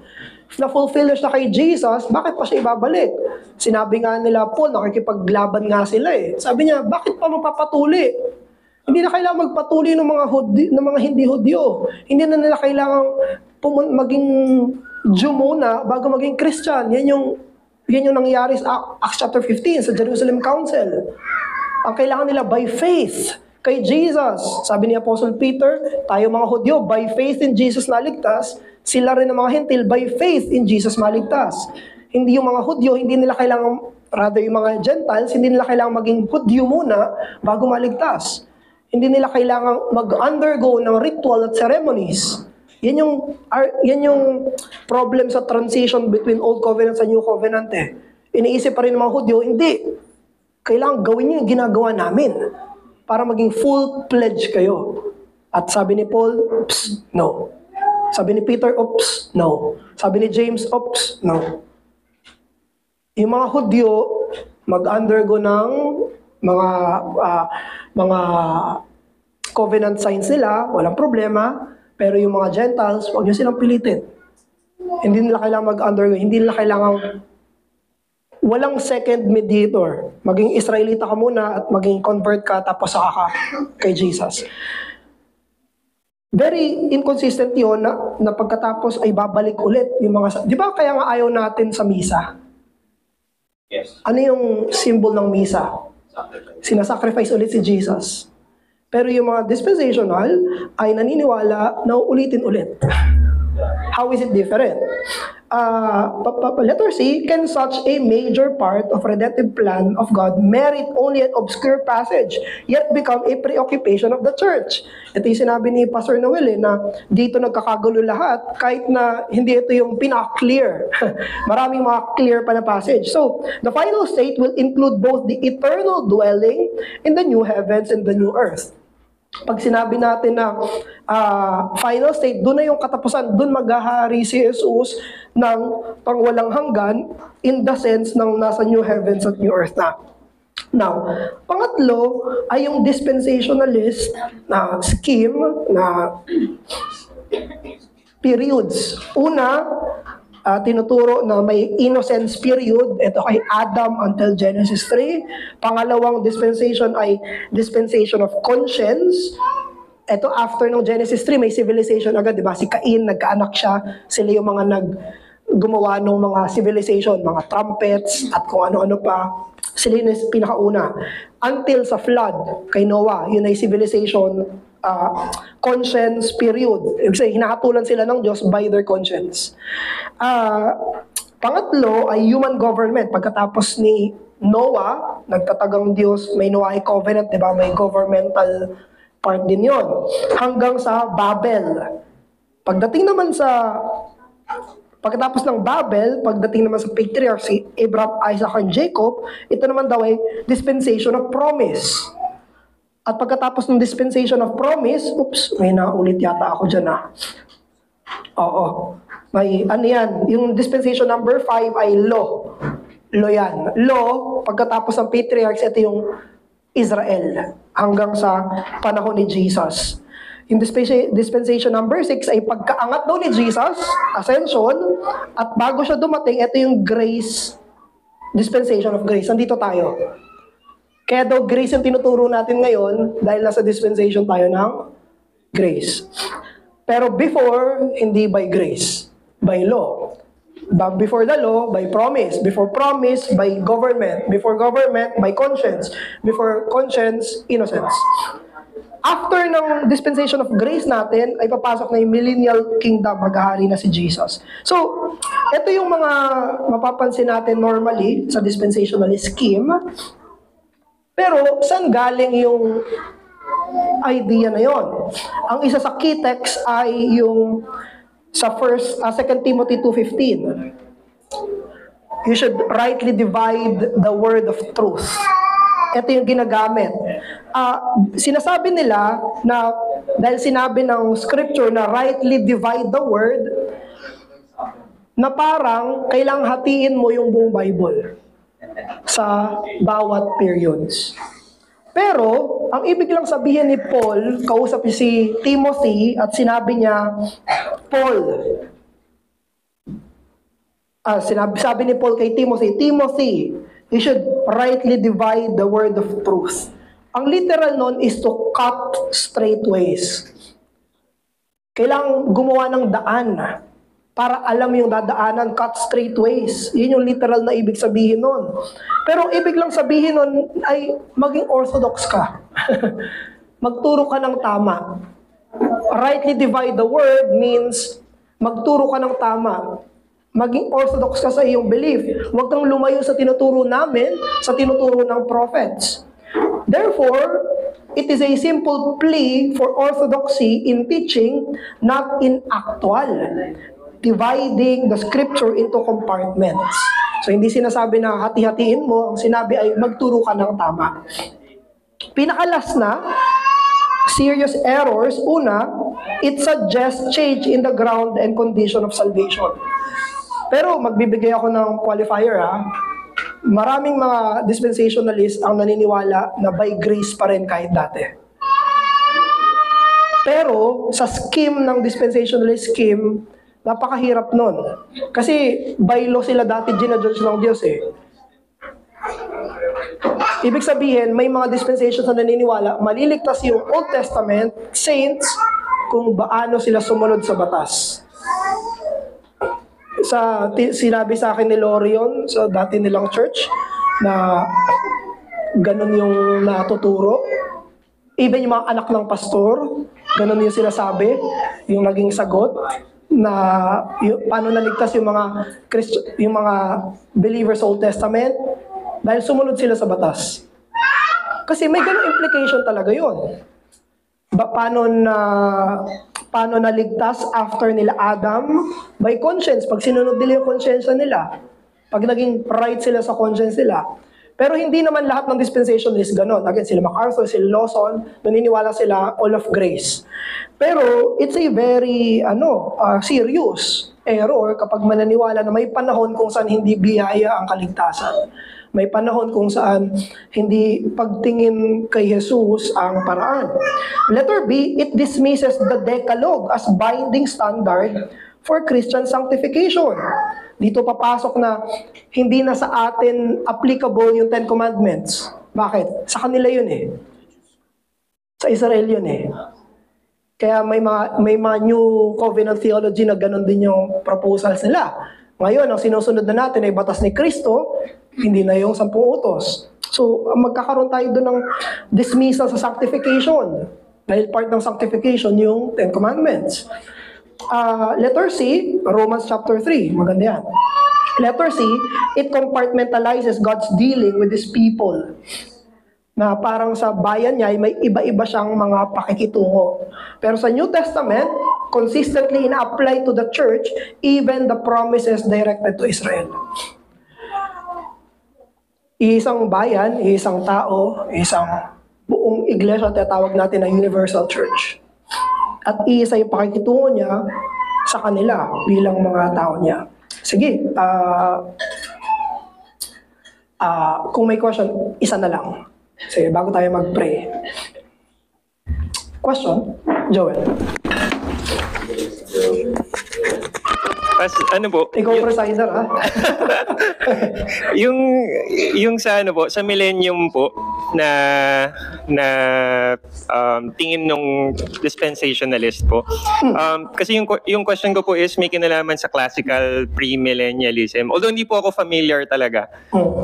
Na-fulfill na siya kay Jesus, bakit pa siya ibabalik? Sinabi nga nila po, nakikipaglaban nga sila eh. Sabi niya, bakit pa mapapatuli? Hindi na kailangan magpatuloy ng mga hindi Hudyo. Hindi na nila kailangan maging Jew muna bago maging Christian. Yan yung nangyari sa Acts chapter 15 sa Jerusalem Council. Ang kailangan nila by faith kay Jesus. Sabi ni Apostle Peter, tayo mga Hudyo, by faith in Jesus naligtas, sila rin ang mga Hentil, by faith in Jesus maligtas. Hindi yung mga Hudyo, hindi nila kailangan, rather yung mga Gentiles, hindi nila kailangan maging Hudyo muna bago maligtas. Hindi nila kailangan mag-undergo ng ritual at ceremonies. Yan yung problem sa transition between Old Covenant and New Covenant eh. Iniisip pa rin ng mga Hudyo, hindi. Kailangan gawin niyo yung ginagawa namin para maging full-pledged kayo. At sabi ni Paul, oops, no. Sabi ni Peter, oops, no. Sabi ni James, oops, no. Yung mga Hudyo, mag-undergo ng mga covenant signs nila, walang problema. Pero yung mga Gentiles, huwag nyo silang pilitin. Hindi nila kailangan mag-undergo, hindi nila kailangan walang second mediator. Maging Israelita ka muna at maging convert ka tapos saka ka kay Jesus. Very inconsistent yun na pagkatapos ay babalik ulit yung mga... Di ba kaya nga ayaw natin sa misa? Yes. Ano yung symbol ng misa? Sacrifice. Sinasacrifice ulit si Jesus. Pero yung mga dispensational ay naniniwala na ulitin ulit. How is it different? Letter C, can such a major part of redemptive plan of God merit only an obscure passage, yet become a preoccupation of the church? Ito yung sinabi ni Pastor Noel na dito nagkakagulo lahat kahit na hindi ito yung pinaka-clear. Maraming mga clear pa na passage. So, the final state will include both the eternal dwelling in the new heavens and the new earth. Pag sinabi natin na final state, doon na yung katapusan, doon maghahari si Jesus ng pangwalang hanggan in the sense ng nasa new heavens at new earth na. Now, pangatlo ay yung dispensationalist na scheme na periods. Una, tinuturo na may innocence period. Ito kay Adam until Genesis 3. Pangalawang dispensation ay dispensation of conscience. Ito after ng Genesis 3, may civilization agad, di ba? Si Cain, nagkaanak siya. Sila yung mga gumawa ng mga civilization, mga trumpets, at kung ano-ano pa. Sila yung pinakauna. Until sa flood, kay Noah, yun ay civilization conscience period. Ibig sabihin, hinahatulan sila ng Diyos by their conscience. Pangatlo ay human government. Pagkatapos ni Noah, nagtatagang Diyos, may Noahic covenant, di ba? May governmental part din yon. Hanggang sa Babel. Pagkatapos ng Babel, pagdating naman sa patriarchs, si Abraham, Isaac, and Jacob, ito naman daw ay dispensation of promise. At pagkatapos ng dispensation of promise, may naulit yata ako dyan Oo. May, ano yan, yung dispensation number 5 ay law. Law yan. Law, pagkatapos ng patriarchs, ito yung Israel. Hanggang sa panahon ni Jesus. Yung dispensation number 6 ay pagkaangat daw ni Jesus, ascension, at bago siya dumating, ito yung grace, dispensation of grace. Nandito tayo. Kaya daw grace yung tinuturo natin ngayon dahil nasa dispensation tayo ng grace. Pero before, hindi by grace, by law. Before the law, by promise. Before promise, by government. Before government, by conscience. Before conscience, innocence. After ng dispensation of grace natin, ay papasok na yung millennial kingdom, maghahari na si Jesus. So, ito yung mga mapapansin natin normally sa dispensationalist scheme. Pero, saan galing yung idea na yon? Ang isa sa key text ay yung sa 2 Timothy 2:15. You should rightly divide the word of truth. Ito yung ginagamit. Sinasabi nila na dahil sinabi ng scripture na rightly divide the word, na parang kailangang hatiin mo yung buong Bible sa bawat periods. Pero, ang ibig lang sabihin ni Paul, kausap si Timothy at sinabi niya, Paul, sabi ni Paul kay Timothy, Timothy, you should rightly divide the word of truth. Ang literal nun is to cut straight ways. Kailangang gumawa ng daan para alam yung dadaanan, cut straight ways. Yun yung literal na ibig sabihin nun. Pero ibig lang sabihin nun ay maging orthodox ka. Magturo ka ng tama. Rightly divide the word means magturo ka ng tama. Maging orthodox ka sa iyong belief. Huwag kang lumayo sa tinuturo namin, sa tinuturo ng prophets. Therefore, it is a simple plea for orthodoxy in teaching, not in actual. Dividing the scripture into compartments. So, hindi sinasabi na hati-hatiin mo, ang sinabi ay magturo ka ng tama. Pinakalas na, serious errors. Una, it suggests change in the ground and condition of salvation. Pero magbibigay ako ng qualifier Maraming mga dispensationalists ang naniniwala na by grace pa rin kahit dati. Pero sa scheme ng dispensationalist scheme, napakahirap nun. Kasi by law sila dati ginajudge ng Diyos Ibig sabihin, may mga dispensations na naniniwala, maliligtas yung Old Testament saints kung paano sila sumunod sa batas. Sinabi sa akin ni Lorion sa dati nilang church na ganun yung natuturo. Even yung mga anak ng pastor, ganun yung sinasabi, yung naging sagot na paano naligtas yung mga believers sa Old Testament dahil sumunod sila sa batas. Kasi may ganung implication talaga yun. Paano naligtas after nila Adam? By conscience, pag sinunod nila yung conscience nila. Pag naging right sila sa conscience nila. Pero hindi naman lahat ng dispensationalists ganon. Again, sila MacArthur, sila Lawson, naniniwala sila all of grace. Pero it's a very serious error kapag mananiwala na may panahon kung saan hindi biyaya ang kaligtasan. May panahon kung saan hindi pagtingin kay Jesus ang paraan. Letter B, it dismisses the Decalogue as binding standard for Christian sanctification. Dito papasok na hindi na sa atin applicable yung Ten Commandments. Bakit? Sa kanila yun eh. Sa Israel yun eh. Kaya may mga New Covenant Theology na ganun din yung proposals nila. Ngayon, ang sinusunod na natin ay batas ni Kristo, hindi na yung 10 utos. So, magkakaroon tayo doon ng dismissal sa sanctification. Dahil part ng sanctification yung Ten Commandments. Letter C, Romans chapter 3. Maganda yan. Letter C, it compartmentalizes God's dealing with His people. Na parang sa bayan niya, may iba-iba siyang mga pakikitungo. Pero sa New Testament, consistently ina-apply to the church even the promises directed to Israel. Isang bayan, isang tao, isang buong iglesia tatawag natin na universal church. At isa yung pakikitungo niya sa kanila bilang mga tao niya. Sige, kung may question, isa na lang. Sige, bago tayo mag-pray. Question? Joel. Ano po? Ikaw presider, ha? yung sa ano po, sa millennium po na tingin nung dispensationalist po. Kasi yung question ko po is may kinalaman sa classical premillennialism. Although hindi po ako familiar talaga.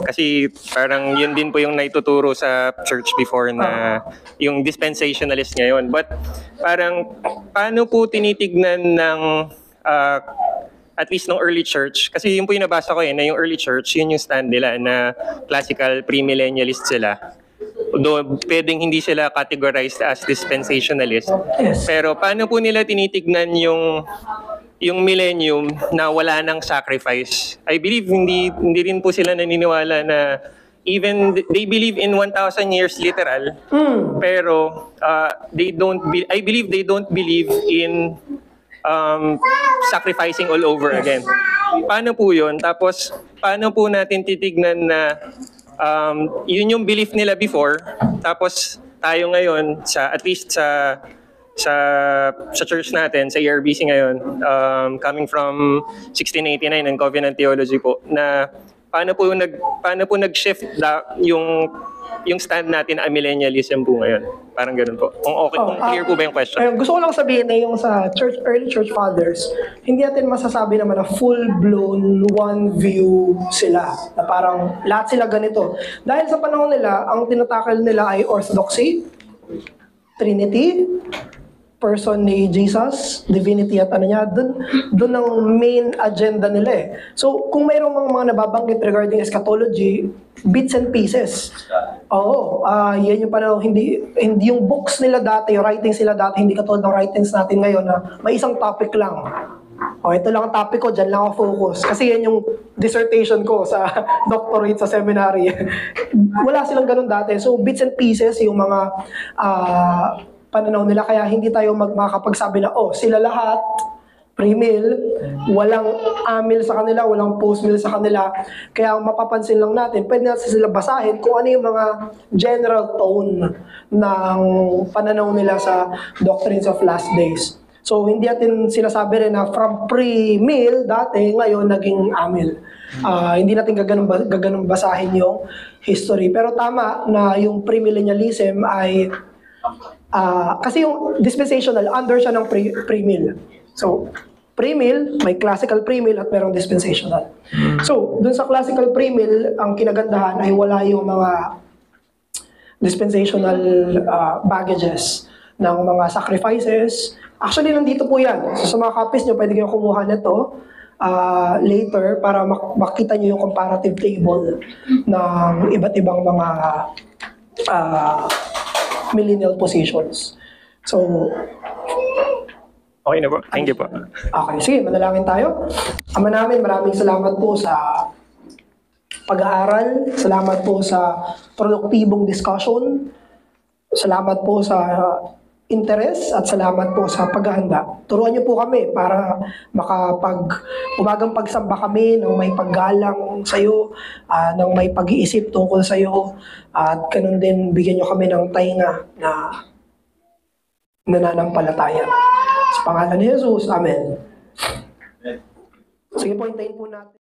Kasi parang yun din po yung naituturo sa church before na yung dispensationalist ngayon. But parang paano po tinitignan ng at least ng early church, kasi yun po yung nabasa ko na yung early church, yun yung stand nila na classical premillennialist sila. Though pwedeng hindi sila categorized as dispensationalist. Yes. Pero paano po nila tinitignan yung millennium na wala ng sacrifice? I believe hindi rin po sila naniniwala na even they believe in 1,000 years literal. Pero I believe they don't believe in sacrificing all over again. Paano po yun? Tapos, paano po natin titignan na yun yung belief nila before, tapos tayo ngayon, at least sa church natin, sa ERBC ngayon, coming from 1689 and Covenant Theology po, na paano po nag-shift yung stand natin na millennialism po ngayon. Parang ganun po. Kung clear po ba yung question? Gusto ko lang sabihin na yung sa early church fathers, hindi natin masasabi naman na full-blown one view sila. Na parang lahat sila ganito. Dahil sa panahon nila, ang tinatakal nila ay orthodoxy, Trinity, person ni Jesus, divinity at ano niya, doon ang main agenda nila eh. So, kung mayroong mga nababanggit regarding eschatology, bits and pieces. Oo, yan yung panahon, hindi yung books nila dati, yung writings nila dati, hindi katulad ng writings natin ngayon na may isang topic lang. Ito lang ang topic ko, dyan lang ako focus. Kasi yan yung dissertation ko sa doctorate sa seminary. Wala silang ganun dati. So, bits and pieces, yung mga pananaw nila, kaya hindi tayo makakapagsabi na, sila lahat, pre-mill, walang amil sa kanila, walang post-mill sa kanila. Kaya mapapansin lang natin, pwede natin sila basahin kung ano yung mga general tone ng pananaw nila sa Doctrines of Last Days. So, hindi natin sinasabi rin na from pre-mill dati, ngayon naging amil. Hindi natin gaganong basahin yung history. Pero tama na yung premillennialism ay, kasi yung dispensational, under siya ng pre-mill. So, pre-mill, may classical pre-mill at merong dispensational. So, dun sa classical pre-mill, ang kinagandahan ay wala yung mga dispensational baggages ng mga sacrifices. Actually, nandito po yan. So, sa mga copies nyo, pwede kayong kumuha nito later para makita nyo yung comparative table ng iba't ibang mga millennial positions. So, Okay na po. Thank you po. okay, sige, manalangin tayo. Ama namin, maraming salamat po sa pag-aaral. Salamat po sa produktibong discussion. Salamat po sa interest at salamat po sa paghahanda. Turuan niyo po kami para umagang pagsamba kami ng may paggalang sa iyo, ng may pag-iisip tungkol sa iyo, at ganun din bigyan niyo kami ng tainga na nananampalataya. Sa pangalan ni Jesus, Amen. Sige po, hintayin po natin.